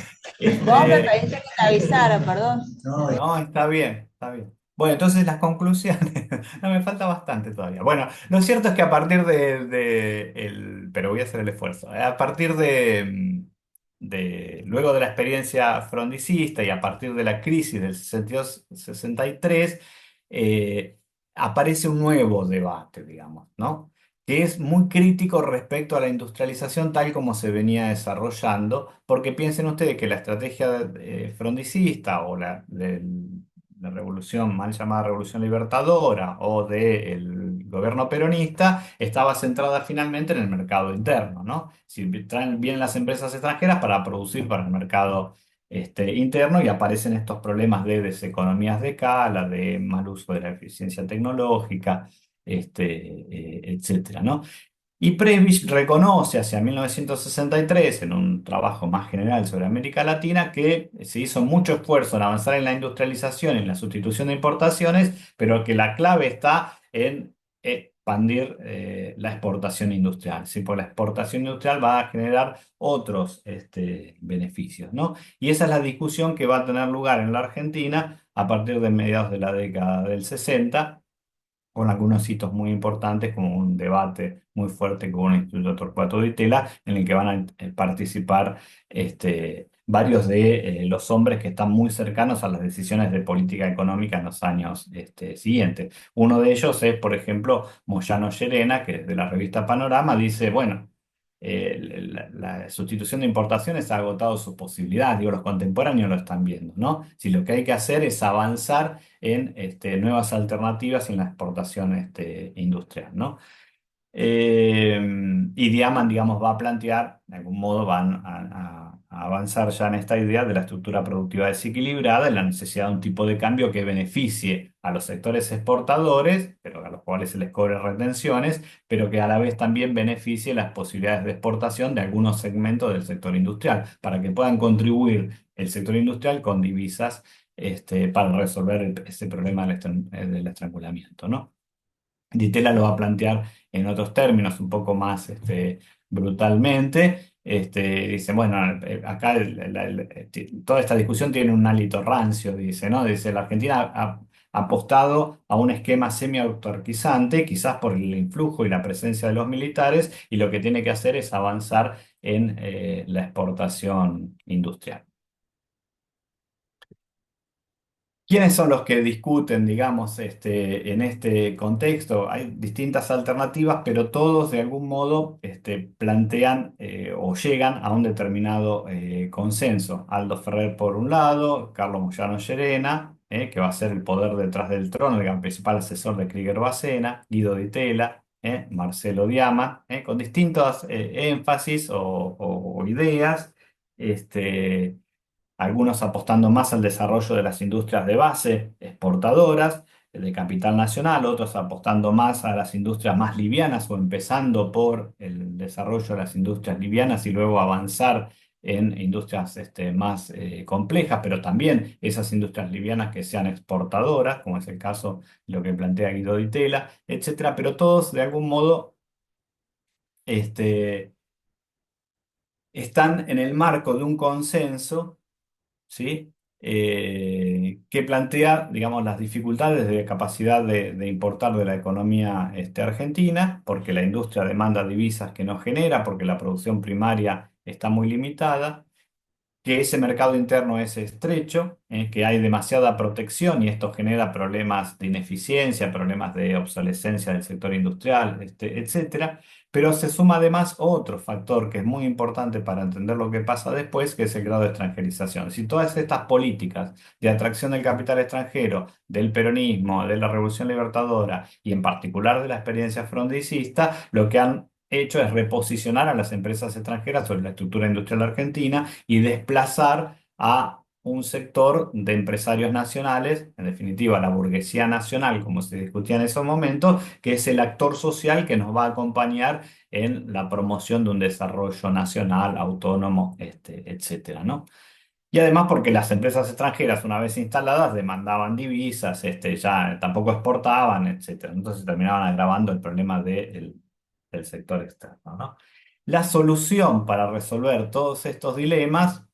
Vos me Este, pediste que te avisara, perdón. No, No, está bien, está bien. Bueno, entonces las conclusiones, no me falta bastante todavía. Bueno, lo cierto es que a partir pero voy a hacer el esfuerzo. A partir luego de la experiencia frondicista y a partir de la crisis del 62-63, eh, aparece un nuevo debate, digamos, ¿no? Que es muy crítico respecto a la industrialización tal como se venía desarrollando, porque piensen ustedes que la estrategia frondicista o la revolución, mal llamada revolución libertadora, o del gobierno peronista, estaba centrada finalmente en el mercado interno, ¿no? Si vienen las empresas extranjeras para producir para el mercado interno y aparecen estos problemas de deseconomías de escala, de mal uso de la eficiencia tecnológica, etcétera, ¿no? Y Prebisch reconoce hacia 1963, en un trabajo más general sobre América Latina, que se hizo mucho esfuerzo en avanzar en la industrialización, en la sustitución de importaciones, pero que la clave está en expandir la exportación industrial. ¿Sí? Porque la exportación industrial va a generar otros beneficios, ¿no? Y esa es la discusión que va a tener lugar en la Argentina a partir de mediados de la década del 60, con algunos hitos muy importantes, como un debate muy fuerte con el Instituto Torcuato Di Tella, en el que van a participar varios de los hombres que están muy cercanos a las decisiones de política económica en los años siguientes. Uno de ellos es, por ejemplo, Moyano Llerena, que de la revista Panorama dice, bueno, la sustitución de importaciones ha agotado sus posibilidades, digo, los contemporáneos lo están viendo, ¿no? Si lo que hay que hacer es avanzar en nuevas alternativas en la exportación industrial, ¿no? Eh, y Diamant, digamos, va a plantear, de algún modo van a avanzar ya en esta idea de la estructura productiva desequilibrada y la necesidad de un tipo de cambio que beneficie a los sectores exportadores, pero a los cuales se les cobre retenciones, pero que a la vez también beneficie las posibilidades de exportación de algunos segmentos del sector industrial, para que puedan contribuir el sector industrial con divisas para resolver ese problema del estrangulamiento, ¿no? Di Tella lo va a plantear en otros términos, un poco más brutalmente. Dice, bueno, acá toda esta discusión tiene un hálito rancio, dice, ¿no? Dice, la Argentina ha apostado a un esquema semi-autarquizante, quizás por el influjo y la presencia de los militares, y lo que tiene que hacer es avanzar en la exportación industrial. ¿Quiénes son los que discuten, digamos, en este contexto? Hay distintas alternativas, pero todos de algún modo plantean o llegan a un determinado consenso. Aldo Ferrer por un lado, Carlos Moyano Llerena, que va a ser el poder detrás del trono, el principal asesor de Krieger Bacena, Guido Di Tella, Marcelo Diama, con distintos énfasis o ideas. Este, Algunos apostando más al desarrollo de las industrias de base exportadoras, de capital nacional, otros apostando más a las industrias más livianas o empezando por el desarrollo de las industrias livianas y luego avanzar en industrias más complejas, pero también esas industrias livianas que sean exportadoras, como es el caso de lo que plantea Guido Di Tella, etcétera, pero todos de algún modo este, están en el marco de un consenso, ¿sí? Que plantea, digamos, las dificultades de capacidad de importar de la economía argentina, porque la industria demanda divisas que no genera, porque la producción primaria está muy limitada, que ese mercado interno es estrecho, que hay demasiada protección y esto genera problemas de ineficiencia, problemas de obsolescencia del sector industrial, etcétera. Pero se suma además otro factor que es muy importante para entender lo que pasa después, que es el grado de extranjerización. Si todas estas políticas de atracción del capital extranjero, del peronismo, de la Revolución Libertadora y en particular de la experiencia frondicista, lo que han hecho es reposicionar a las empresas extranjeras sobre la estructura industrial argentina y desplazar a un sector de empresarios nacionales, en definitiva la burguesía nacional, como se discutía en esos momentos, que es el actor social que nos va a acompañar en la promoción de un desarrollo nacional, autónomo, etcétera, ¿no? Y además porque las empresas extranjeras, una vez instaladas, demandaban divisas, ya tampoco exportaban, etcétera. Entonces terminaban agravando el problema del sector externo, ¿no? La solución para resolver todos estos dilemas,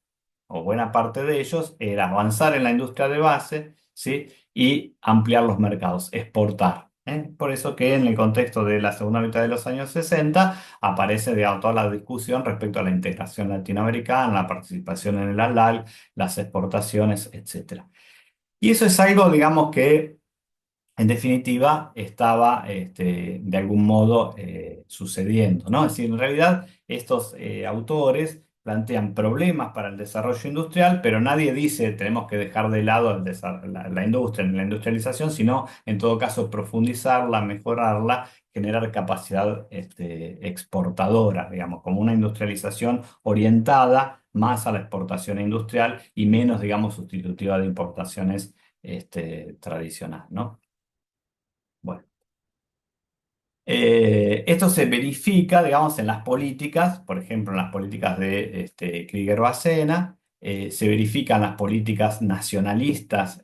o buena parte de ellos, era avanzar en la industria de base, ¿sí? Y ampliar los mercados, exportar. Por eso que en el contexto de la segunda mitad de los años 60 aparece, digamos, toda la discusión respecto a la integración latinoamericana, la participación en el ALAC, las exportaciones, etcétera. Y eso es algo, digamos, que en definitiva estaba de algún modo sucediendo, ¿no? Es decir, en realidad estos autores plantean problemas para el desarrollo industrial, pero nadie dice tenemos que dejar de lado la industria, la industrialización, sino en todo caso profundizarla, mejorarla, generar capacidad exportadora, digamos, como una industrialización orientada más a la exportación industrial y menos, digamos, sustitutiva de importaciones tradicional, ¿no? Bueno, esto se verifica, digamos, en las políticas, por ejemplo, en las políticas de Krieger-Bacena, se verifican las políticas nacionalistas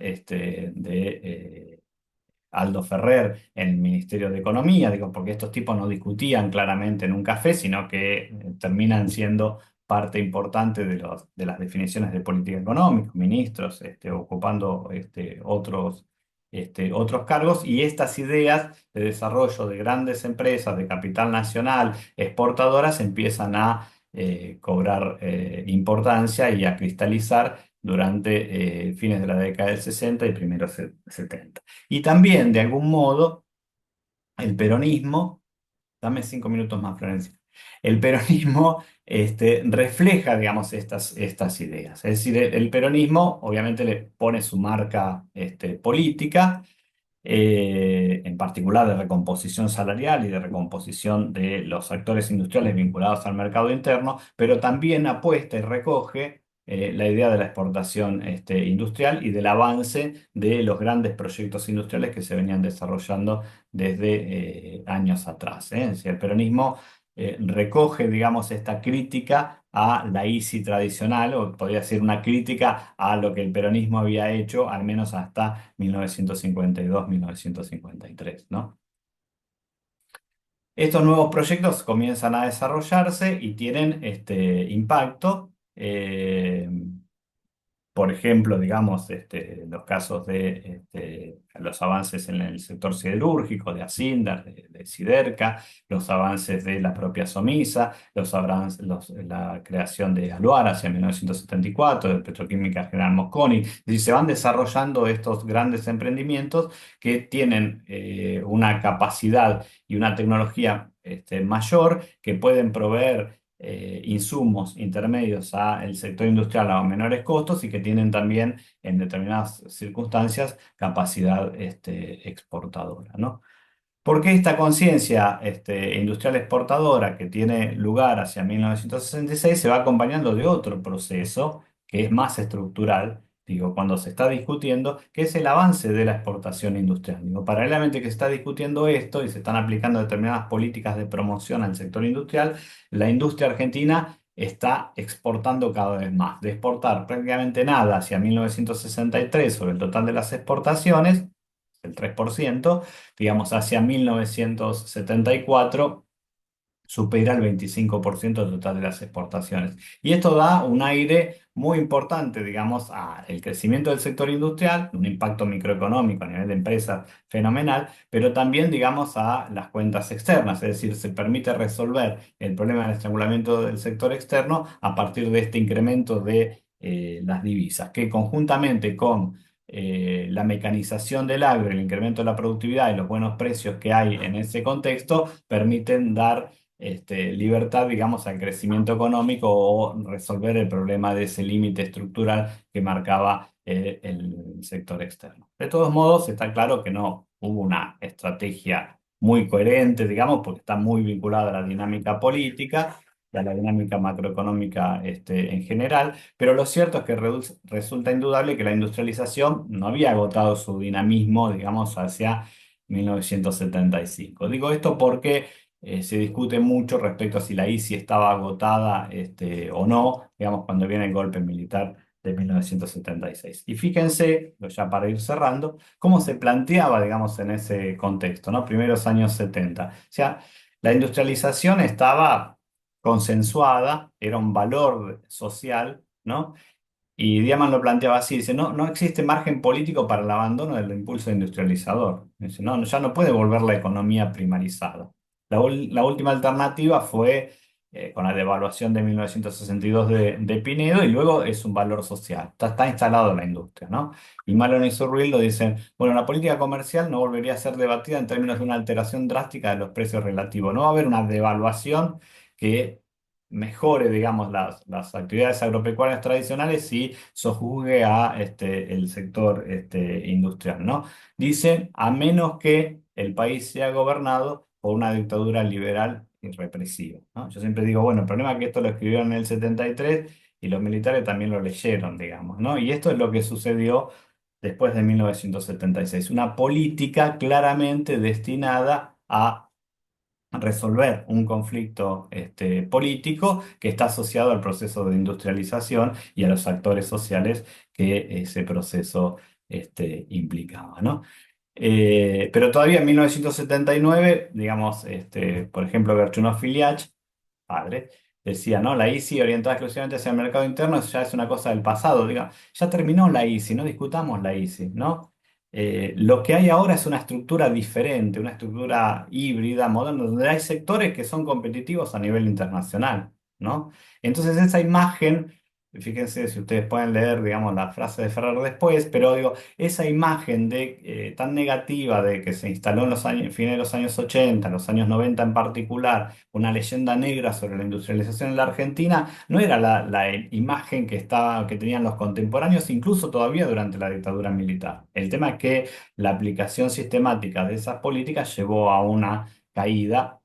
Aldo Ferrer en el Ministerio de Economía, digo, porque estos tipos no discutían claramente en un café, sino que terminan siendo parte importante de las definiciones de política económica, ministros ocupando otros cargos, y estas ideas de desarrollo de grandes empresas de capital nacional exportadoras empiezan a cobrar importancia y a cristalizar durante fines de la década del 60 y primeros 70. Y también, de algún modo, el peronismo, dame 5 minutos más, Florencia, el peronismo refleja, digamos, estas ideas. Es decir, el peronismo obviamente le pone su marca política, en particular de recomposición salarial y de recomposición de los actores industriales vinculados al mercado interno, pero también apuesta y recoge la idea de la exportación industrial y del avance de los grandes proyectos industriales que se venían desarrollando desde años atrás. Es decir, el peronismo recoge, digamos, esta crítica a la ICI tradicional, o podría ser una crítica a lo que el peronismo había hecho, al menos hasta 1952-1953, ¿no? Estos nuevos proyectos comienzan a desarrollarse y tienen impacto. Por ejemplo, digamos, los casos de los avances en el sector siderúrgico, de Asindar, de Siderca, los avances de la propia Somisa, la creación de Aluar hacia 1974, de Petroquímica General Mosconi. Es decir, se van desarrollando estos grandes emprendimientos que tienen una capacidad y una tecnología mayor, que pueden proveer insumos intermedios al sector industrial a menores costos y que tienen también en determinadas circunstancias capacidad exportadora, ¿no? Porque esta conciencia industrial exportadora que tiene lugar hacia 1966 se va acompañando de otro proceso que es más estructural, digo, cuando se está discutiendo, que es el avance de la exportación industrial. Digo, paralelamente que se está discutiendo esto y se están aplicando determinadas políticas de promoción al sector industrial, la industria argentina está exportando cada vez más. De exportar prácticamente nada hacia 1963 sobre el total de las exportaciones, el 3%, digamos, hacia 1974 supera el 25% del total de las exportaciones. Y esto da un aire muy importante, digamos, al crecimiento del sector industrial, un impacto microeconómico a nivel de empresas fenomenal, pero también, digamos, a las cuentas externas, es decir, se permite resolver el problema del estrangulamiento del sector externo a partir de este incremento de las divisas, que conjuntamente con la mecanización del agro, el incremento de la productividad y los buenos precios que hay en ese contexto, permiten dar libertad, digamos, al crecimiento económico o resolver el problema de ese límite estructural que marcaba el sector externo. De todos modos, está claro que no hubo una estrategia muy coherente, digamos, porque está muy vinculada a la dinámica política y a la dinámica macroeconómica en general, pero lo cierto es que resulta indudable que la industrialización no había agotado su dinamismo, digamos, hacia 1975. Digo esto porque se discute mucho respecto a si la ICI estaba agotada o no, digamos, cuando viene el golpe militar de 1976. Y fíjense, ya para ir cerrando, cómo se planteaba, digamos, en ese contexto, ¿no? Primeros años 70. O sea, la industrialización estaba consensuada, era un valor social, ¿no? Y Diamant lo planteaba así, dice, no, no existe margen político para el abandono del impulso industrializador. Dice, no, ya no puede volver la economía primarizada. La última alternativa fue con la devaluación de 1962 de Pinedo y luego es un valor social. Está instalado la industria, ¿no? Y Malon y Zurriel lo dicen, bueno, la política comercial no volvería a ser debatida en términos de una alteración drástica de los precios relativos. No va a haber una devaluación que mejore, digamos, las actividades agropecuarias tradicionales y sojuzgue a el sector industrial, ¿no? Dicen, a menos que el país sea gobernado por una dictadura liberal y represiva, ¿no? Yo siempre digo, bueno, el problema es que esto lo escribieron en el 73 y los militares también lo leyeron, digamos, ¿no? Y esto es lo que sucedió después de 1976, una política claramente destinada a resolver un conflicto político que está asociado al proceso de industrialización y a los actores sociales que ese proceso implicaba, ¿no? Pero todavía en 1979, digamos, por ejemplo, Gerchunov Filiach, padre, decía, ¿no? La ICI orientada exclusivamente hacia el mercado interno ya es una cosa del pasado, diga, ya terminó la ICI, no discutamos la ICI, ¿no? Lo que hay ahora es una estructura diferente, una estructura híbrida, moderna, donde hay sectores que son competitivos a nivel internacional, ¿no? Entonces esa imagen, fíjense si ustedes pueden leer, digamos, la frase de Ferrer después, pero digo, esa imagen tan negativa de que se instaló en los años, fines de los años 80, los años 90 en particular, una leyenda negra sobre la industrialización en la Argentina, no era la imagen que tenían los contemporáneos, incluso todavía durante la dictadura militar. El tema es que la aplicación sistemática de esas políticas llevó a una caída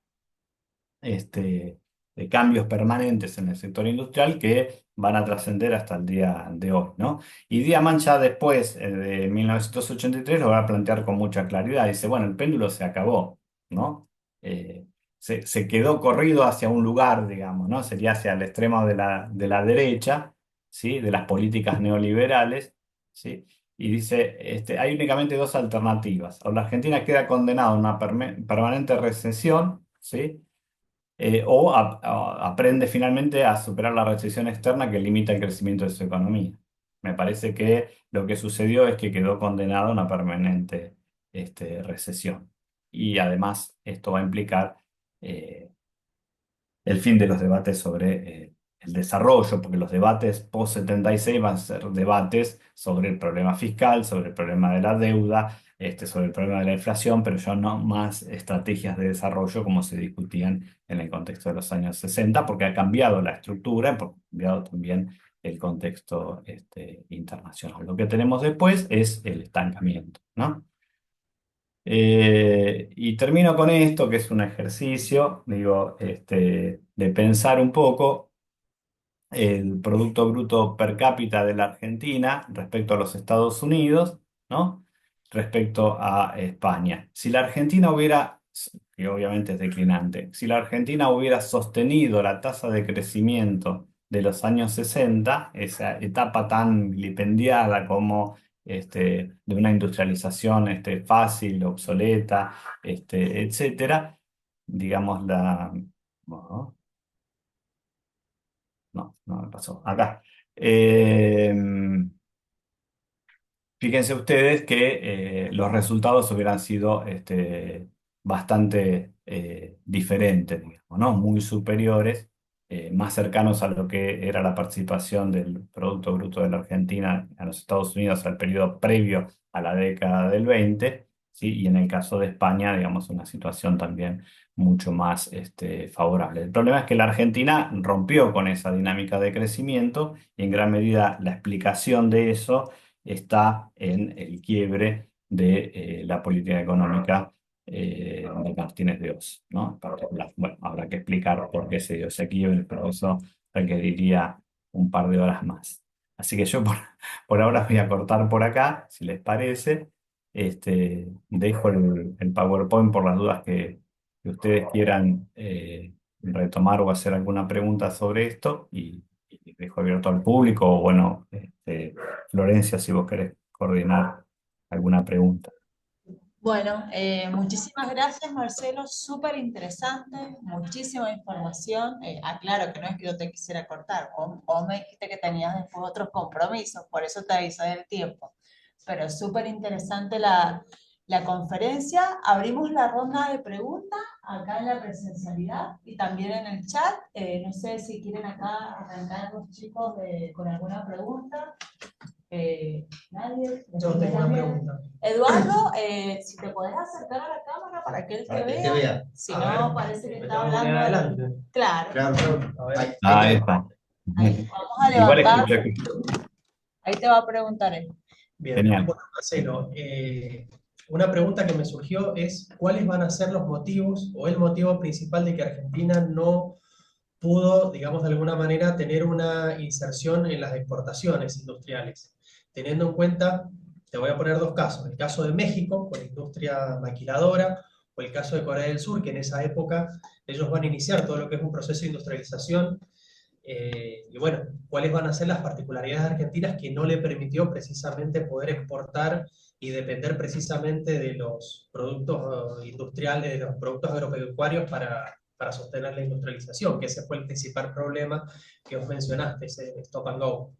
de cambios permanentes en el sector industrial que van a trascender hasta el día de hoy, ¿no? Y Diamant ya después, de 1983, lo va a plantear con mucha claridad. Dice, bueno, el péndulo se acabó, ¿no? Eh, se quedó corrido hacia un lugar, digamos, ¿no? Sería hacia el extremo de la derecha, ¿sí? De las políticas neoliberales, ¿sí? Y dice, hay únicamente dos alternativas. O la Argentina queda condenada a una permanente recesión, ¿sí? Aprende finalmente a superar la recesión externa que limita el crecimiento de su economía. Me parece que lo que sucedió es que quedó condenado a una permanente recesión. Y además esto va a implicar eh, el fin de los debates sobre el desarrollo, porque los debates post-76 van a ser debates sobre el problema fiscal, sobre el problema de la deuda, sobre el problema de la inflación, pero ya no más estrategias de desarrollo como se discutían en el contexto de los años 60, porque ha cambiado la estructura, porque ha cambiado también el contexto internacional. Lo que tenemos después es el estancamiento, ¿no? Y termino con esto, que es un ejercicio, digo, de pensar un poco el Producto Bruto per cápita de la Argentina respecto a los Estados Unidos, ¿no? Respecto a España. Si la Argentina hubiera, que obviamente es declinante, si la Argentina hubiera sostenido la tasa de crecimiento de los años 60, esa etapa tan vilipendiada como de una industrialización fácil, obsoleta, etcétera, digamos la... bueno, no, no me pasó. Acá. Eh, Fíjense ustedes que los resultados hubieran sido bastante diferentes, digamos, ¿no? Muy superiores, más cercanos a lo que era la participación del Producto Bruto de la Argentina a los Estados Unidos al periodo previo a la década del 20, ¿sí? Y en el caso de España, digamos, una situación también mucho más favorable. El problema es que la Argentina rompió con esa dinámica de crecimiento y en gran medida la explicación de eso está en el quiebre de la política económica de Martínez de Oz, ¿no? En particular. Bueno, habrá que explicar por qué se dio ese quiebre, pero eso requeriría un par de horas más. Así que yo por ahora voy a cortar por acá, si les parece. Dejo el PowerPoint por las dudas que ustedes quieran retomar o hacer alguna pregunta sobre esto y dejo abierto al público o bueno, Florencia, si vos querés coordinar alguna pregunta. Bueno, muchísimas gracias, Marcelo. Súper interesante, muchísima información. Aclaro que no es que yo te quisiera cortar, o me dijiste que tenías después otros compromisos, por eso te avisé del tiempo. Pero súper interesante la conferencia. Abrimos la ronda de preguntas acá en la presencialidad y también en el chat. No sé si quieren acá arrancar los chicos con alguna pregunta. Nadie. Yo tengo una pregunta. Eduardo, si te podés acercar a la cámara para que él te Para que te vea. vea. Si A no, ver, parece que me está tengo que poner hablando. adelante. Claro. Claro. A ver. Ahí Ahí está. Ahí, vamos a Igual levantar. escucho. Ahí te va a preguntar él. Bien, Genial. bueno, Marcelo, una pregunta que me surgió es, ¿cuáles van a ser los motivos o el motivo principal de que Argentina no pudo, digamos, de alguna manera tener una inserción en las exportaciones industriales? Teniendo en cuenta, te voy a poner dos casos, el caso de México, con la industria maquiladora, o el caso de Corea del Sur, que en esa época ellos van a iniciar todo lo que es un proceso de industrialización. Y bueno, ¿cuáles van a ser las particularidades argentinas que no le permitió precisamente poder exportar y depender precisamente de los productos industriales, de los productos agropecuarios para sostener la industrialización? Que ese fue el principal problema que vos mencionaste, ese stop and go.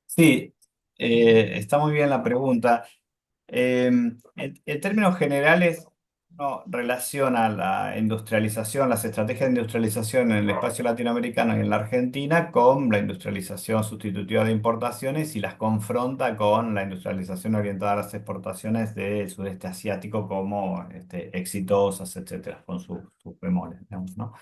Sí, está muy bien la pregunta. En términos generales, uno relaciona la industrialización, las estrategias de industrialización en el espacio latinoamericano y en la Argentina con la industrialización sustitutiva de importaciones y las confronta con la industrialización orientada a las exportaciones del sudeste asiático como exitosas, etcétera, con sus bemoles, digamos, ¿no?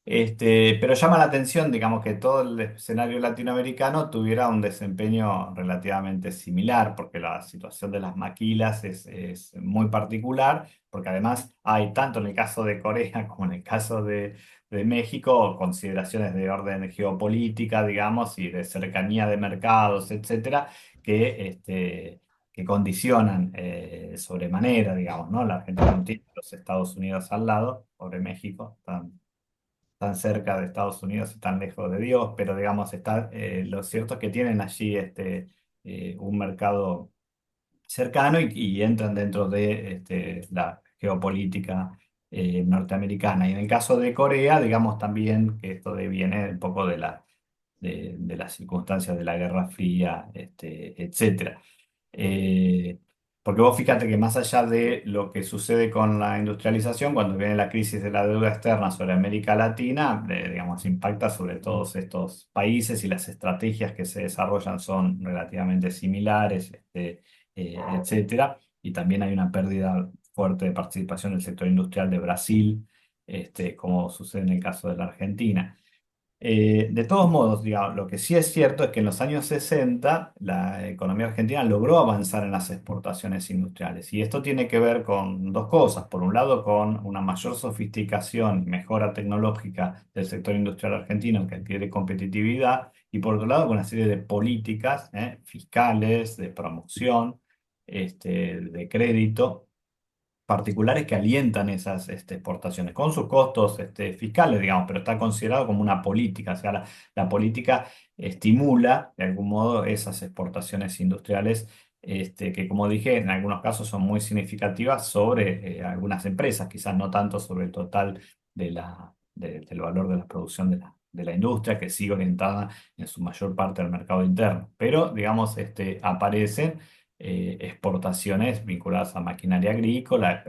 Pero llama la atención, digamos, que todo el escenario latinoamericano tuviera un desempeño relativamente similar, porque la situación de las maquilas es muy particular, porque además hay, tanto en el caso de Corea como en el caso de México, consideraciones de orden geopolítica, digamos, y de cercanía de mercados, etcétera, que condicionan sobremanera, digamos, ¿no? La Argentina no tiene los Estados Unidos al lado, pobre México, tan cerca de Estados Unidos y tan lejos de Dios, pero digamos, lo cierto es que tienen allí un mercado cercano y entran dentro de la geopolítica norteamericana. Y en el caso de Corea, digamos también que esto viene un poco de las circunstancias de la Guerra Fría, etcétera. Eh, Porque vos fíjate que más allá de lo que sucede con la industrialización, cuando viene la crisis de la deuda externa sobre América Latina, digamos, impacta sobre todos estos países y las estrategias que se desarrollan son relativamente similares, etcétera. Y también hay una pérdida fuerte de participación del sector industrial de Brasil, como sucede en el caso de la Argentina. De todos modos, digamos, lo que sí es cierto es que en los años 60 la economía argentina logró avanzar en las exportaciones industriales. Y esto tiene que ver con dos cosas. Por un lado, con una mayor sofisticación y mejora tecnológica del sector industrial argentino que adquiere competitividad. Y por otro lado, con una serie de políticas, fiscales, de promoción, de crédito particulares que alientan esas exportaciones, con sus costos fiscales, digamos, pero está considerado como una política, o sea, la política estimula de algún modo esas exportaciones industriales, que como dije, en algunos casos son muy significativas sobre algunas empresas, quizás no tanto sobre el total del valor de la producción de la industria, que sigue orientada en su mayor parte al mercado interno, pero digamos, aparecen exportaciones vinculadas a maquinaria agrícola,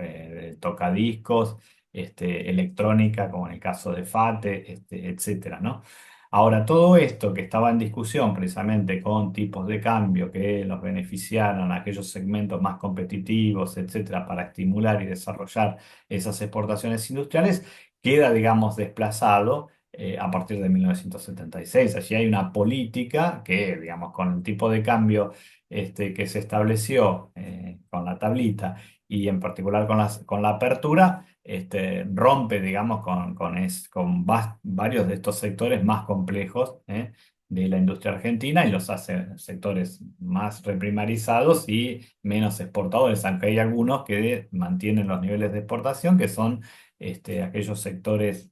tocadiscos, electrónica, como en el caso de FATE, etcétera, ¿no? Ahora, todo esto que estaba en discusión precisamente con tipos de cambio que los beneficiaron a aquellos segmentos más competitivos, etcétera, para estimular y desarrollar esas exportaciones industriales, queda, digamos, desplazado a partir de 1976. Allí hay una política que, digamos, con el tipo de cambio que se estableció con la tablita y en particular con la apertura, rompe, digamos, con varios de estos sectores más complejos de la industria argentina y los hace sectores más reprimarizados y menos exportadores, aunque hay algunos que mantienen los niveles de exportación, que son aquellos sectores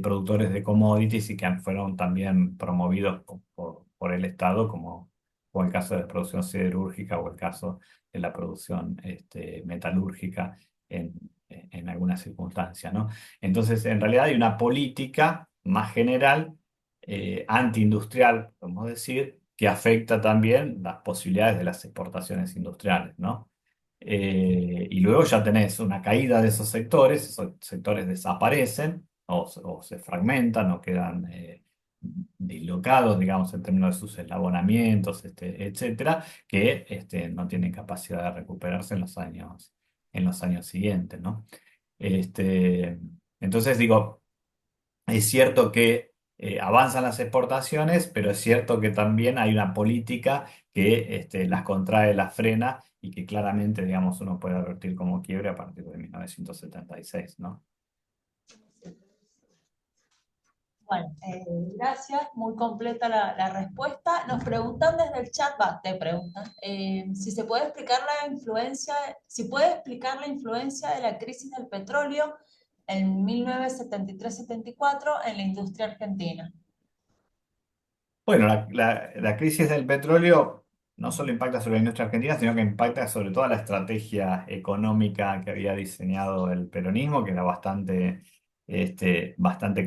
productores de commodities y que fueron también promovidos por el Estado como o el caso de la producción siderúrgica, o el caso de la producción metalúrgica en algunas circunstancias, ¿no? Entonces, en realidad hay una política más general, antiindustrial, podemos decir, que afecta también las posibilidades de las exportaciones industriales, ¿no? Y luego ya tenés una caída de esos sectores desaparecen o se fragmentan o quedan dislocados, digamos, en términos de sus eslabonamientos, etcétera, que no tienen capacidad de recuperarse en los años siguientes, ¿no? Este, entonces digo, es cierto que avanzan las exportaciones, pero es cierto que también hay una política que las contrae, las frena y que claramente, digamos, uno puede advertir como quiebre a partir de 1976, ¿no? Bueno, gracias, muy completa la respuesta. Nos preguntan desde el chat, te preguntan, si se puede explicar la influencia, si puede explicar la influencia de la crisis del petróleo en 1973-74 en la industria argentina. Bueno, la crisis del petróleo no solo impacta sobre la industria argentina, sino que impacta sobre toda la estrategia económica que había diseñado el peronismo, que era bastante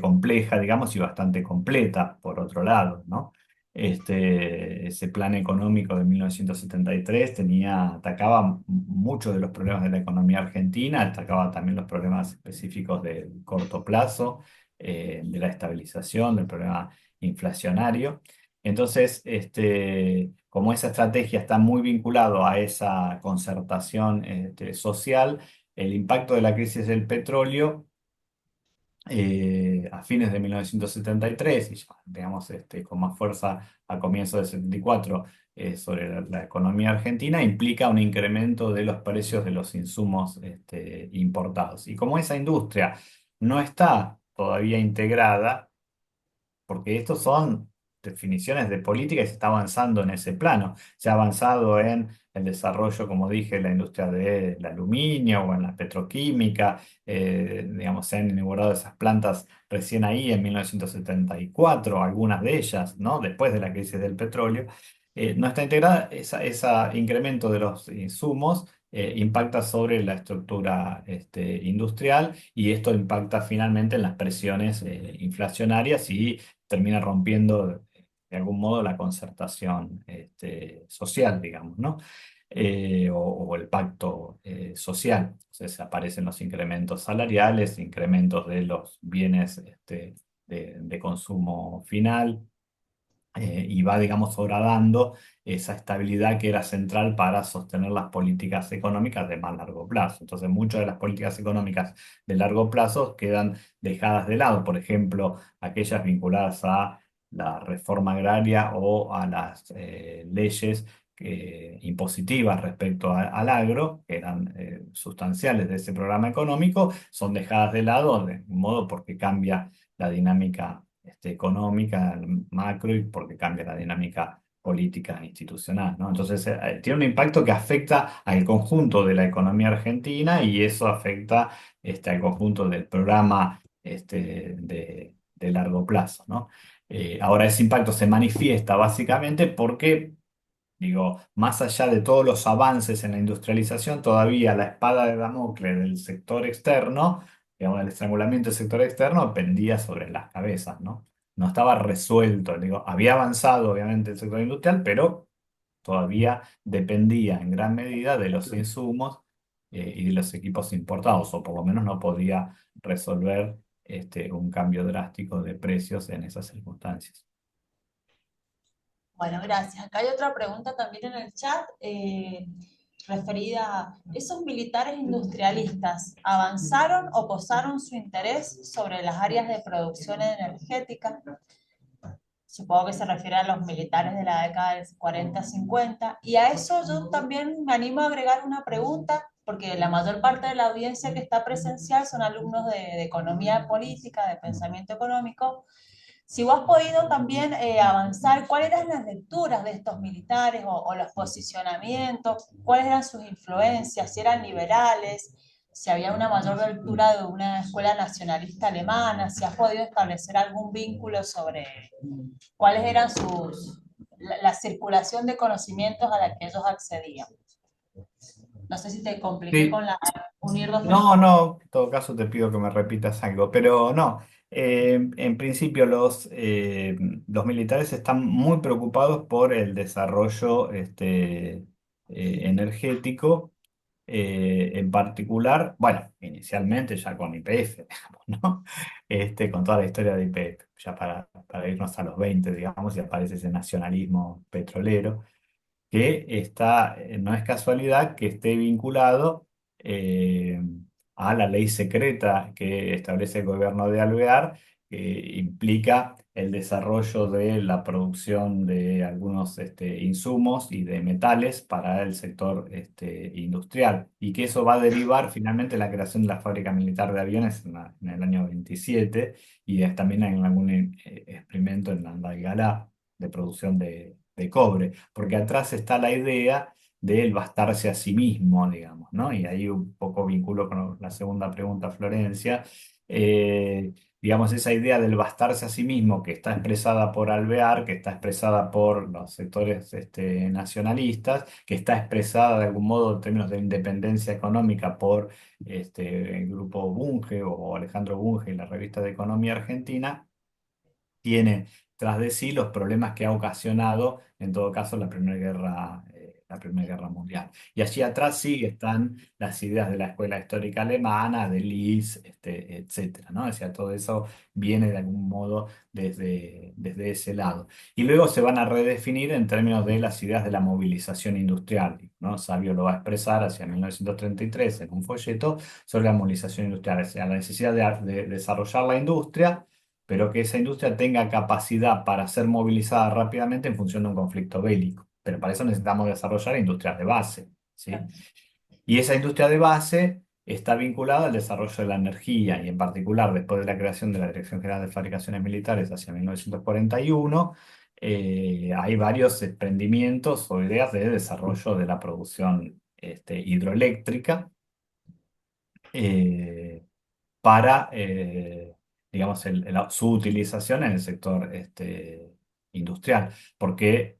compleja, digamos, y bastante completa, por otro lado, ¿no? Ese plan económico de 1973 atacaba muchos de los problemas de la economía argentina, atacaba también los problemas específicos del corto plazo, de la estabilización, del problema inflacionario. Entonces, como esa estrategia está muy vinculado a esa concertación social, el impacto de la crisis del petróleo a fines de 1973 y ya, digamos, con más fuerza a comienzos de 74 sobre la economía argentina, implica un incremento de los precios de los insumos importados. Y como esa industria no está todavía integrada, porque estos son definiciones de política y se está avanzando en ese plano. Se ha avanzado en el desarrollo, como dije, de la industria del aluminio o en la petroquímica, digamos, se han inaugurado esas plantas recién ahí en 1974, algunas de ellas, ¿no? Después de la crisis del petróleo. No está integrada, ese incremento de los insumos impacta sobre la estructura industrial y esto impacta finalmente en las presiones inflacionarias y termina rompiendo de algún modo la concertación social, digamos, ¿no? O el pacto social. Entonces aparecen los incrementos salariales, incrementos de los bienes de consumo final, y va, digamos, horadando esa estabilidad que era central para sostener las políticas económicas de más largo plazo. Entonces, muchas de las políticas económicas de largo plazo quedan dejadas de lado, por ejemplo, aquellas vinculadas a la reforma agraria o a las leyes impositivas respecto al agro, que eran sustanciales de ese programa económico, son dejadas de lado de un modo porque cambia la dinámica económica, macro, y porque cambia la dinámica política e institucional, ¿no? Entonces, tiene un impacto que afecta al conjunto de la economía argentina y eso afecta al conjunto del programa de largo plazo, ¿no? Ahora, ese impacto se manifiesta básicamente porque, digo, más allá de todos los avances en la industrialización, todavía la espada de Damocles del sector externo, digamos, el estrangulamiento del sector externo pendía sobre las cabezas, ¿no? No estaba resuelto, digo, había avanzado obviamente el sector industrial, pero todavía dependía en gran medida de los insumos y de los equipos importados, o por lo menos no podía resolver un cambio drástico de precios en esas circunstancias. Bueno, gracias. Acá hay otra pregunta también en el chat, referida a ¿esos militares industrialistas avanzaron o posaron su interés sobre las áreas de producción energética? Supongo que se refiere a los militares de la década del 40-50. Y a eso yo también me animo a agregar una pregunta, porque la mayor parte de la audiencia que está presencial son alumnos de economía política, de pensamiento económico. Si vos has podido también avanzar, ¿cuáles eran las lecturas de estos militares o los posicionamientos? ¿Cuáles eran sus influencias? ¿Si eran liberales? ¿Si había una mayor lectura de una escuela nacionalista alemana? ¿Si has podido establecer algún vínculo sobre cuáles eran la circulación de conocimientos a la que ellos accedían. No sé si te compliqué Sí, con la unir dos puntos. no, no, en todo caso te pido que me repitas algo, pero no, en principio los militares están muy preocupados por el desarrollo energético, en particular, bueno, inicialmente ya con YPF, digamos, ¿no? Con toda la historia de YPF, ya para irnos a los 20, digamos, y aparece ese nacionalismo petrolero que no es casualidad que esté vinculado eh, a la ley secreta que establece el gobierno de Alvear, que implica el desarrollo de la producción de algunos insumos y de metales para el sector industrial, y que eso va a derivar finalmente en la creación de la fábrica militar de aviones en el año 27, y también en algún experimento en Andalgalá de producción de cobre, porque atrás está la idea del bastarse a sí mismo, digamos, ¿no? Y ahí un poco vinculo con la segunda pregunta, Florencia. Digamos, esa idea del bastarse a sí mismo que está expresada por Alvear, que está expresada por los sectores nacionalistas, que está expresada de algún modo en términos de independencia económica por el grupo Bunge o Alejandro Bunge y la revista de Economía Argentina, tiene tras de sí los problemas que ha ocasionado, en todo caso, la Primera Guerra Mundial. Y allí atrás sí están las ideas de la escuela histórica alemana, de Lis, etcétera, ¿no? O sea, todo eso viene de algún modo desde ese lado. Y luego se van a redefinir en términos de las ideas de la movilización industrial, ¿no? Sabio lo va a expresar hacia 1933 en un folleto sobre la movilización industrial, o sea, la necesidad de desarrollar la industria, pero que esa industria tenga capacidad para ser movilizada rápidamente en función de un conflicto bélico. Pero para eso necesitamos desarrollar industrias de base, ¿sí? Y esa industria de base está vinculada al desarrollo de la energía, y en particular después de la creación de la Dirección General de Fabricaciones Militares hacia 1941, hay varios emprendimientos o ideas de desarrollo de la producción hidroeléctrica, eh, para, digamos, su utilización en el sector industrial, porque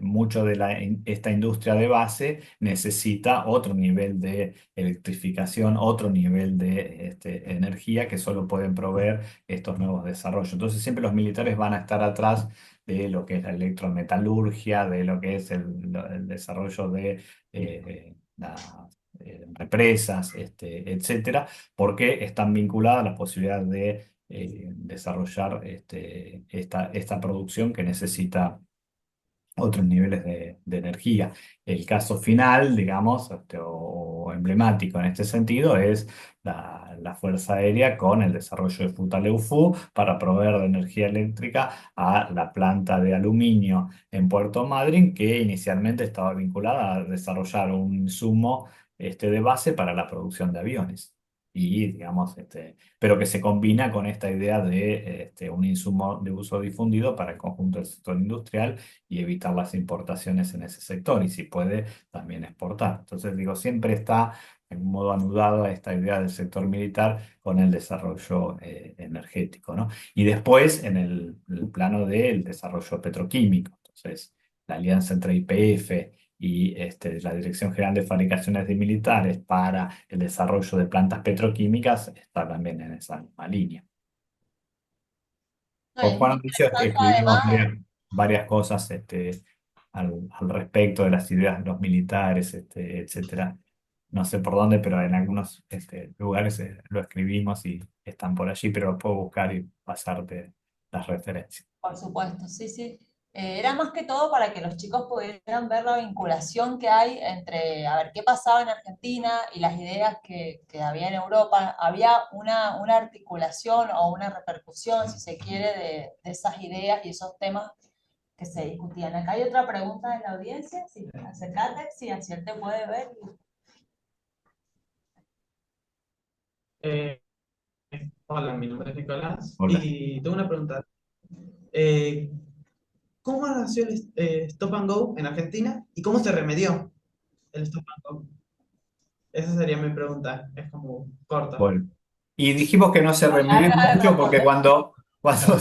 mucho de esta industria de base necesita otro nivel de electrificación, otro nivel de energía que solo pueden proveer estos nuevos desarrollos. Entonces siempre los militares van a estar atrás de lo que es la electrometalurgia, de lo que es el desarrollo de las represas, etcétera, porque están vinculadas a la posibilidad de desarrollar esta producción que necesita otros niveles de energía. El caso final, digamos, o emblemático en este sentido, es la Fuerza Aérea con el desarrollo de Futaleufú para proveer de energía eléctrica a la planta de aluminio en Puerto Madryn, que inicialmente estaba vinculada a desarrollar un insumo de base para la producción de aviones. Y, digamos, pero que se combina con esta idea de un insumo de uso difundido para el conjunto del sector industrial, y evitar las importaciones en ese sector, y si puede también exportar. Entonces digo, siempre está en un modo anudado a esta idea del sector militar con el desarrollo energético, ¿no? Y después en el plano del desarrollo petroquímico. Entonces, la alianza entre YPF y la Dirección General de Fabricaciones de Militares para el desarrollo de plantas petroquímicas está también en esa misma línea. No, Con es Juan muy Mauricio interesante escribimos además. varias cosas al respecto de las ideas de los militares, etcétera. No sé por dónde, pero en algunos lugares lo escribimos y están por allí, pero lo puedo buscar y pasarte las referencias. Por supuesto, sí, sí. Era más que todo para que los chicos pudieran ver la vinculación que hay entre, a ver, qué pasaba en Argentina y las ideas que había en Europa. Había una articulación o una repercusión, si se quiere, de esas ideas y esos temas que se discutían. Acá hay otra pregunta de la audiencia, sí, acércate, si así él te puede ver. Eh, Hola, mi nombre es Nicolás Hola. y tengo una pregunta. Eh, ¿Cómo nació el Stop and Go en Argentina y cómo se remedió el Stop and Go? Esa sería mi pregunta, es como corta. Bueno. Y dijimos que no se remedió Larga de mucho porque responder. Cuando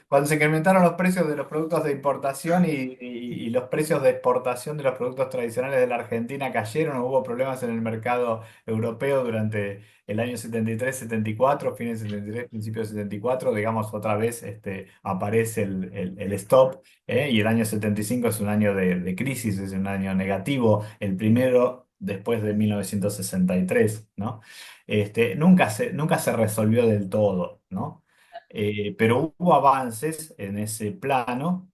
cuando se incrementaron los precios de los productos de importación y los precios de exportación de los productos tradicionales de la Argentina cayeron, hubo problemas en el mercado europeo durante el año 73-74, fines de 73, principios de 74, digamos, otra vez aparece el stop, y el año 75 es un año de crisis, es un año negativo, el primero después de 1963, ¿no? Nunca se resolvió del todo, ¿no? Pero hubo avances en ese plano,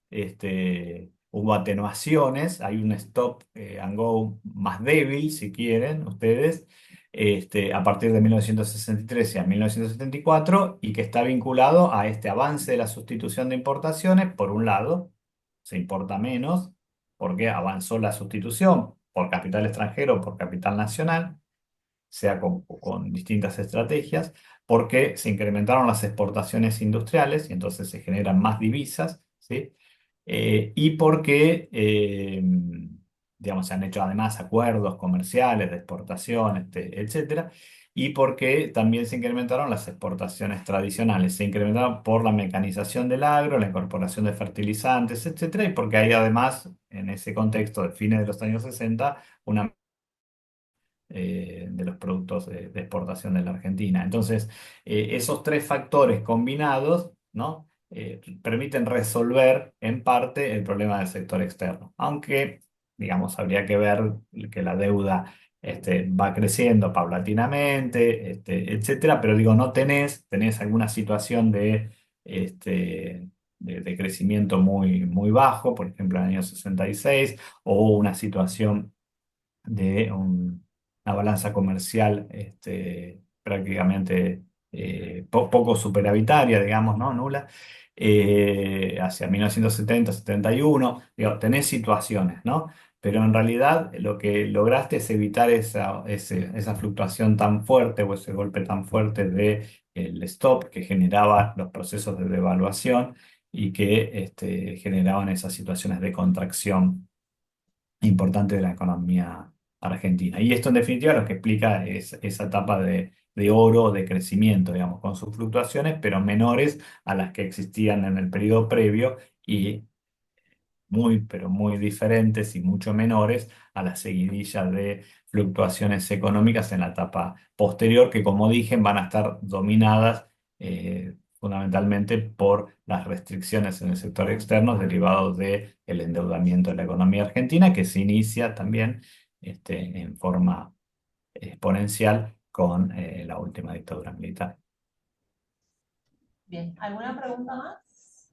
hubo atenuaciones, hay un stop and go más débil, si quieren, ustedes, a partir de 1963 y a 1974, y que está vinculado a este avance de la sustitución de importaciones. Por un lado, se importa menos porque avanzó la sustitución por capital extranjero, por capital nacional, sea con distintas estrategias, porque se incrementaron las exportaciones industriales y entonces se generan más divisas, ¿sí? Y porque, digamos, se han hecho además acuerdos comerciales de exportación, etcétera, y porque también se incrementaron las exportaciones tradicionales, se incrementaron por la mecanización del agro, la incorporación de fertilizantes, etcétera, y porque hay además, en ese contexto de fines de los años 60, una de los productos de exportación de la Argentina. Entonces, esos tres factores combinados, ¿no? Permiten resolver en parte el problema del sector externo, aunque, digamos, habría que ver que la deuda va creciendo paulatinamente, etcétera, pero digo, no tenés alguna situación de crecimiento muy bajo, por ejemplo, en el año 66, o una situación de una balanza comercial prácticamente poco superavitaria, digamos, ¿no? Nula, hacia 1970-71. Digo, tenés situaciones, ¿no? Pero en realidad lo que lograste es evitar esa fluctuación tan fuerte o ese golpe tan fuerte de el stop que generaba los procesos de devaluación y que generaban esas situaciones de contracción importante de la economía argentina. Y esto en definitiva lo que explica es esa etapa de oro, de crecimiento, digamos, con sus fluctuaciones, pero menores a las que existían en el periodo previo y pero muy diferentes y mucho menores a la seguidilla de fluctuaciones económicas en la etapa posterior, que como dije van a estar dominadas fundamentalmente por las restricciones en el sector externo derivados del endeudamiento de la economía argentina, que se inicia también en forma exponencial con la última dictadura militar. Bien, ¿alguna pregunta más?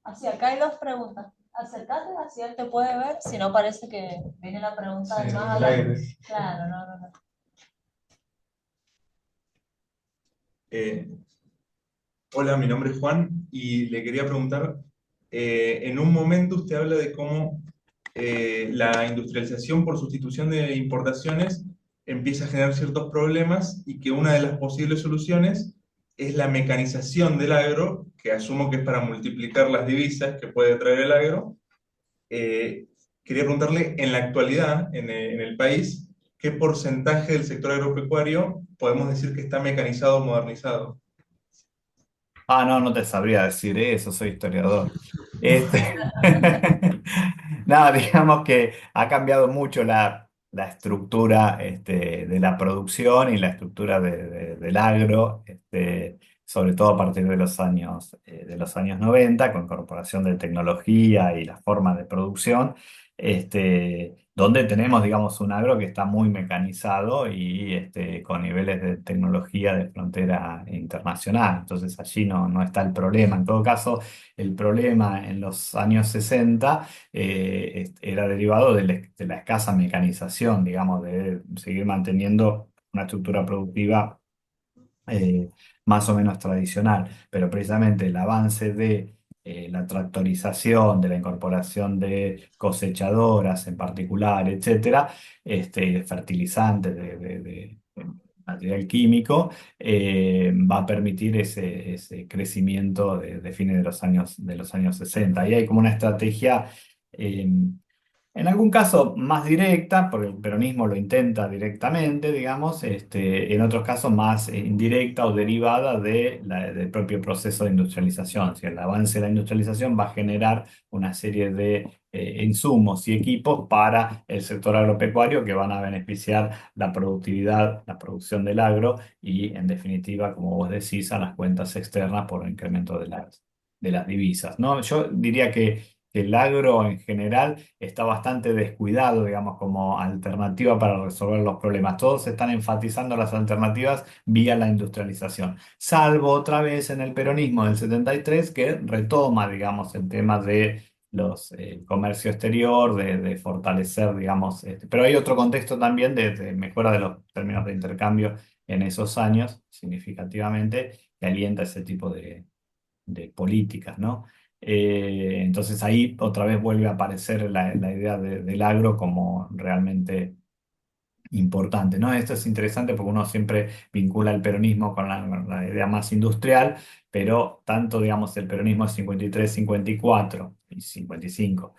Así, acá hay dos preguntas. Acércate, así él te puede ver, si no parece que viene la pregunta Sí, de más el adelante. aire. Claro, no. Eh, Hola, mi nombre es Juan y le quería preguntar, en un momento usted habla de cómo la industrialización por sustitución de importaciones empieza a generar ciertos problemas y que una de las posibles soluciones es la mecanización del agro, que asumo que es para multiplicar las divisas que puede traer el agro. Eh, Quería preguntarle, en la actualidad, en el país, ¿qué porcentaje del sector agropecuario podemos decir que está mecanizado o modernizado? No te sabría decir eso, soy historiador. Este, No, digamos que ha cambiado mucho la estructura de la producción y la estructura del agro, sobre todo a partir de los años 90, con incorporación de tecnología y la forma de producción, donde tenemos, digamos, un agro que está muy mecanizado y con niveles de tecnología de frontera internacional. Entonces allí no está el problema. En todo caso, el problema en los años 60 era derivado de la escasa mecanización, digamos, de seguir manteniendo una estructura productiva eh, más o menos tradicional, pero precisamente el avance de la tractorización, de la incorporación de cosechadoras en particular, etcétera, de fertilizantes, de material químico, va a permitir ese crecimiento de fines de los años 60. Y hay como una estrategia eh, En algún caso más directa, porque el peronismo lo intenta directamente, digamos, en otros casos más indirecta o derivada del propio proceso de industrialización. Si el avance de la industrialización va a generar una serie de insumos y equipos para el sector agropecuario que van a beneficiar la productividad, la producción del agro y, en definitiva, como vos decís, a las cuentas externas por el incremento de las divisas, ¿no? Yo diría que el agro en general está bastante descuidado, digamos, como alternativa para resolver los problemas. Todos están enfatizando las alternativas vía la industrialización, salvo otra vez en el peronismo del 73 que retoma, digamos, el tema de el comercio exterior, de fortalecer, digamos, pero hay otro contexto también de mejora de los términos de intercambio en esos años, significativamente, que alienta ese tipo de políticas, ¿no? Entonces ahí otra vez vuelve a aparecer la idea del agro como realmente importante, ¿no? Esto es interesante porque uno siempre vincula el peronismo con la idea más industrial, pero tanto, digamos, el peronismo de 53, 54 y 55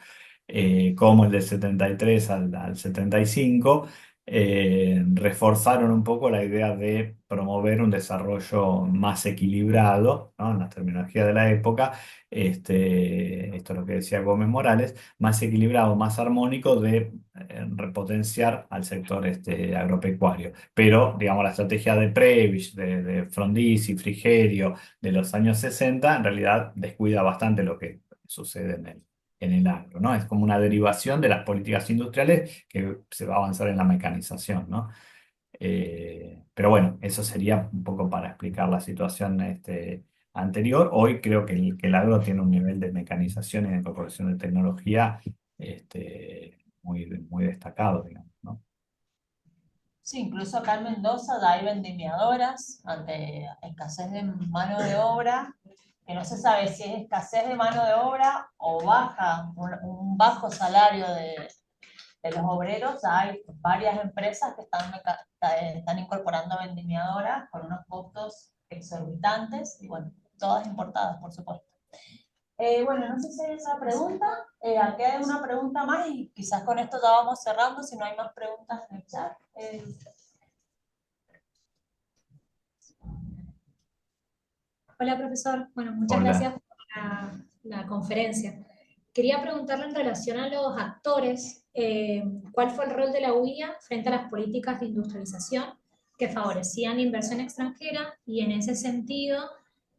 como el del 73 al 75, reforzaron un poco la idea de promover un desarrollo más equilibrado, ¿no? En la terminología de la época, esto es lo que decía Gómez Morales, más equilibrado, más armónico de repotenciar al sector agropecuario. Pero, digamos, la estrategia de Prebisch, de Frondizi, Frigerio, de los años 60, en realidad descuida bastante lo que sucede en el agro, ¿no? Es como una derivación de las políticas industriales que se va a avanzar en la mecanización, ¿no? Pero bueno, eso sería un poco para explicar la situación anterior. Hoy creo que el agro tiene un nivel de mecanización y de incorporación de tecnología muy, muy destacado, digamos, ¿no? Sí, incluso acá en Mendoza ya hay vendimiadoras ante escasez de mano de obra, que no se sabe si es escasez de mano de obra o un bajo salario de los obreros. Ya hay varias empresas que están incorporando vendimiadoras con unos costos exorbitantes y bueno, todas importadas, por supuesto. Bueno, no sé si hay esa pregunta. Aquí hay una pregunta más y quizás con esto ya vamos cerrando si no hay más preguntas en el chat. Hola, profesor. Bueno, muchas Hola. gracias por la conferencia. Quería preguntarle en relación a los actores, ¿cuál fue el rol de la UIA frente a las políticas de industrialización que favorecían la inversión extranjera? Y en ese sentido,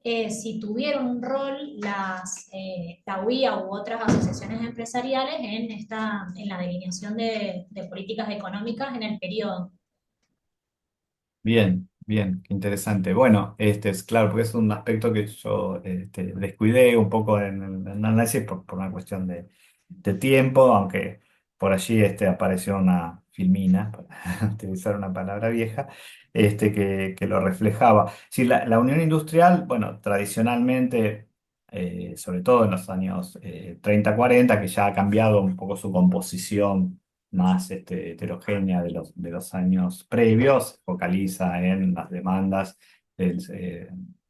si tuvieron un rol la UIA u otras asociaciones empresariales en la delineación de políticas económicas en el periodo. Bien, bien, qué interesante. Bueno, es claro, porque es un aspecto que yo descuidé un poco en el análisis por una cuestión de tiempo, aunque por allí apareció una filmina, para utilizar una palabra vieja, que lo reflejaba. Sí, la Unión Industrial, bueno, tradicionalmente, sobre todo en los años 30, 40, que ya ha cambiado un poco su composición más heterogénea de los años previos, focaliza en las demandas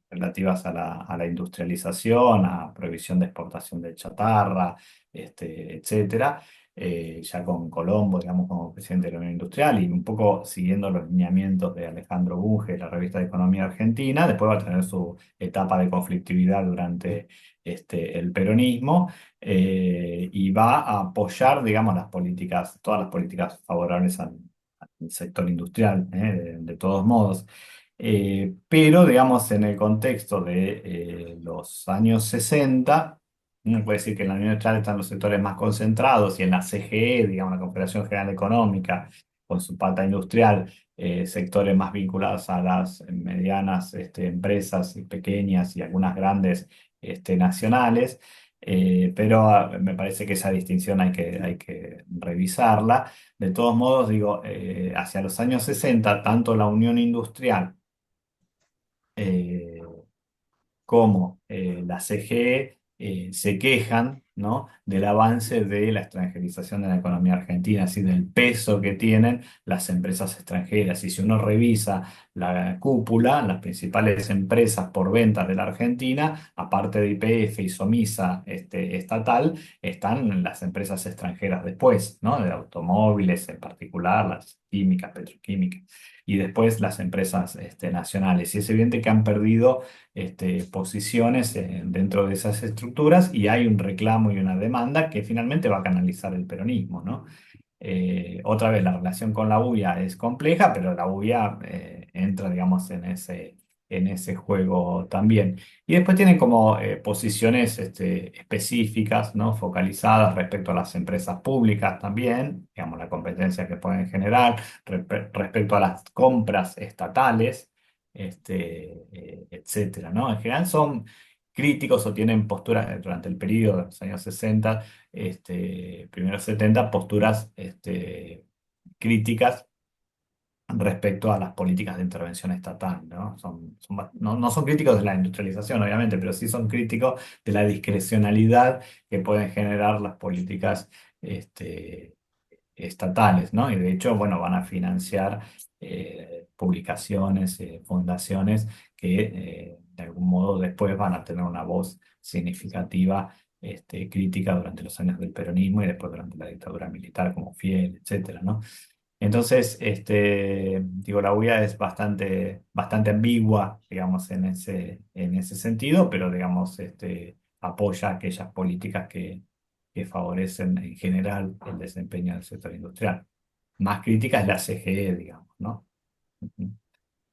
relativas a la industrialización, a prohibición de exportación de chatarra, etcétera. Ya con Colombo, digamos, como presidente de la Unión Industrial y un poco siguiendo los lineamientos de Alejandro Bunge, la revista de Economía Argentina, después va a tener su etapa de conflictividad durante el peronismo, y va a apoyar, digamos, todas las políticas favorables al sector industrial, de todos modos. Pero, digamos, en el contexto de los años 60, uno puede decir que en la Unión Industrial están los sectores más concentrados y en la CGE, digamos, la Confederación General Económica, con su pata industrial, sectores más vinculados a las medianas empresas y pequeñas y algunas grandes nacionales. Pero me parece que esa distinción hay que revisarla. De todos modos, digo, hacia los años 60, tanto la Unión Industrial eh, como la CGE se quejan ¿no? Del avance de la extranjerización de la economía argentina, así del peso que tienen las empresas extranjeras. Y si uno revisa la cúpula, las principales empresas por ventas de la Argentina, aparte de YPF y Somisa estatal, están las empresas extranjeras después, ¿no? De automóviles en particular, las químicas, petroquímicas, y después las empresas nacionales. Y es evidente que han perdido posiciones dentro de esas estructuras y hay un reclamo y una demanda que finalmente va a canalizar el peronismo, ¿no? Otra vez, la relación con la UIA es compleja, pero la UIA entra, digamos, en ese juego también. Y después tienen como posiciones específicas, ¿no? Focalizadas respecto a las empresas públicas también, digamos, la competencia que pueden generar, respecto a las compras estatales, etcétera, ¿no? En general son críticos o tienen posturas durante el periodo de los años 60 primeros 70 posturas críticas respecto a las políticas de intervención estatal, ¿no? No son críticos de la industrialización, obviamente, pero sí son críticos de la discrecionalidad que pueden generar las políticas estatales, ¿no? Y de hecho, bueno, van a financiar publicaciones, fundaciones que de algún modo después van a tener una voz significativa, crítica durante los años del peronismo y después durante la dictadura militar como Fiel, etcétera, ¿no? Entonces, digo, la UIA es bastante ambigua, digamos, en ese sentido, pero, digamos, apoya aquellas políticas que favorecen en general el desempeño del sector industrial. Más crítica es la CGE, digamos, ¿no? Ujú.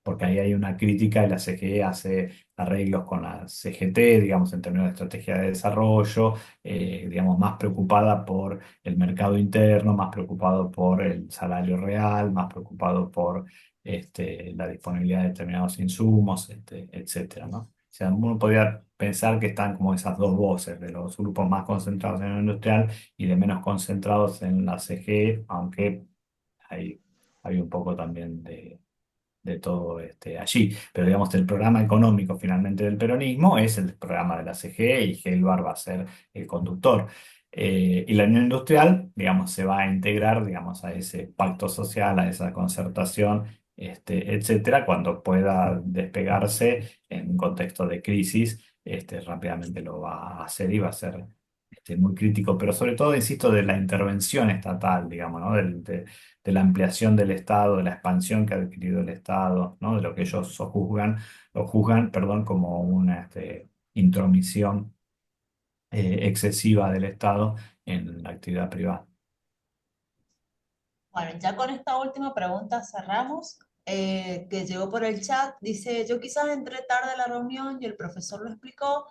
Porque ahí hay una crítica y la CGE hace arreglos con la CGT, digamos, en términos de estrategia de desarrollo, digamos, más preocupada por el mercado interno, más preocupado por el salario real, más preocupado por la disponibilidad de determinados insumos, etcétera, ¿no? O sea, uno podría pensar que están como esas dos voces, de los grupos más concentrados en lo industrial y de menos concentrados en la CGE, aunque hay un poco también de todo allí. Pero digamos, el programa económico finalmente del peronismo es el programa de la CGE y Gelbar va a ser el conductor. Y la Unión Industrial, digamos, se va a integrar, digamos, a ese pacto social, a esa concertación, etcétera, cuando pueda despegarse en un contexto de crisis, rápidamente lo va a hacer y va a ser muy crítico, pero sobre todo, insisto, de la intervención estatal, digamos, ¿no? De la ampliación del Estado, de la expansión que ha adquirido el Estado, ¿no? De lo que ellos lo juzgan, perdón, como una intromisión excesiva del Estado en la actividad privada. Bueno, ya con esta última pregunta cerramos, que llegó por el chat. Dice, yo quizás entré tarde a la reunión y el profesor lo explicó,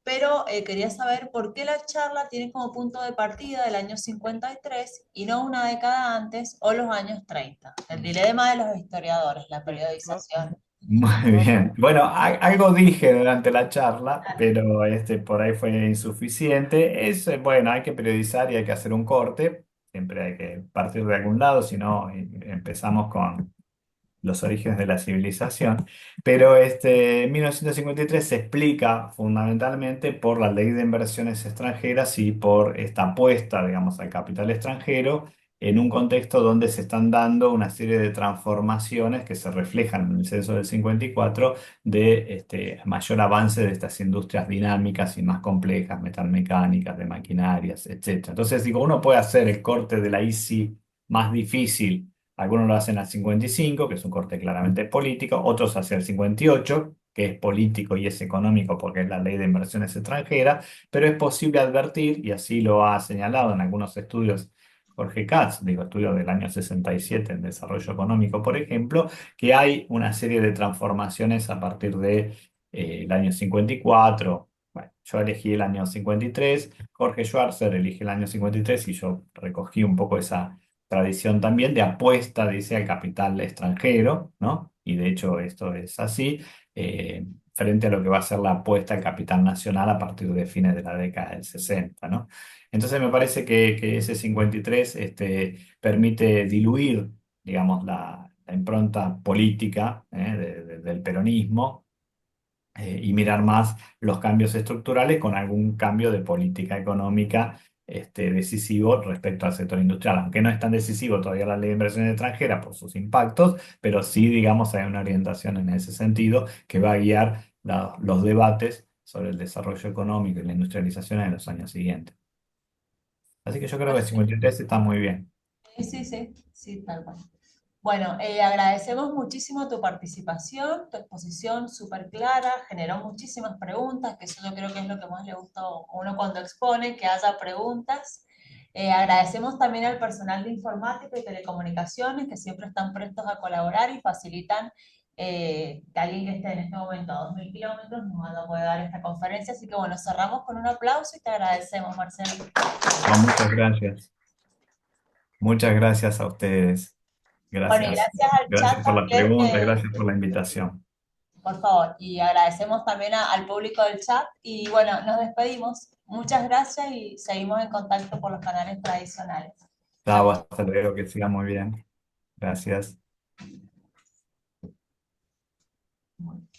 pero quería saber por qué la charla tiene como punto de partida el año 53 y no una década antes o los años 30. El dilema de los historiadores, la periodización. Muy bien. Bueno, algo dije durante la charla, pero por ahí fue insuficiente. Bueno, hay que periodizar y hay que hacer un corte. Siempre hay que partir de algún lado, si no, empezamos con los orígenes de la civilización, pero en 1953 se explica fundamentalmente por la ley de inversiones extranjeras y por esta apuesta, digamos, al capital extranjero en un contexto donde se están dando una serie de transformaciones que se reflejan en el censo del 54 de mayor avance de estas industrias dinámicas y más complejas, metalmecánicas, de maquinarias, etc. Entonces, digo, uno puede hacer el corte de la ICI más difícil. Algunos lo hacen al 55, que es un corte claramente político, otros hacia el 58, que es político y es económico porque es la ley de inversiones extranjeras, pero es posible advertir, y así lo ha señalado en algunos estudios Jorge Katz, digo, estudios del año 67 en desarrollo económico, por ejemplo, que hay una serie de transformaciones a partir de, el año 54. Bueno, yo elegí el año 53, Jorge Schwarzer elige el año 53 y yo recogí un poco esa tradición también de apuesta, dice, al capital extranjero, ¿no? Y de hecho esto es así, frente a lo que va a ser la apuesta al capital nacional a partir de fines de la década del 60, ¿no? Entonces me parece que ese 53 permite diluir, digamos, la impronta política del peronismo y mirar más los cambios estructurales con algún cambio de política económica decisivo respecto al sector industrial, aunque no es tan decisivo todavía la ley de inversión extranjera por sus impactos, pero sí, digamos, hay una orientación en ese sentido que va a guiar los debates sobre el desarrollo económico y la industrialización en los años siguientes. Así que yo creo que 53 está muy bien. Sí, sí, sí, sí, tal cual. Bueno, agradecemos muchísimo tu participación, tu exposición súper clara, generó muchísimas preguntas, que eso yo creo que es lo que más le gusta a uno cuando expone, que haya preguntas. Agradecemos también al personal de informática y telecomunicaciones que siempre están prestos a colaborar y facilitan que alguien que esté en este momento a 2.000 kilómetros nos va a poder dar esta conferencia. Así que bueno, cerramos con un aplauso y te agradecemos, Marcelo. No, muchas gracias. Muchas gracias a ustedes. Bueno, y Gracias. gracias al Gracias chat por la también. pregunta, gracias por la invitación. Por favor, y agradecemos también al público del chat y bueno, nos despedimos. Muchas gracias y seguimos en contacto por los canales tradicionales. Chao, hasta luego, que siga muy bien. Gracias. Bueno.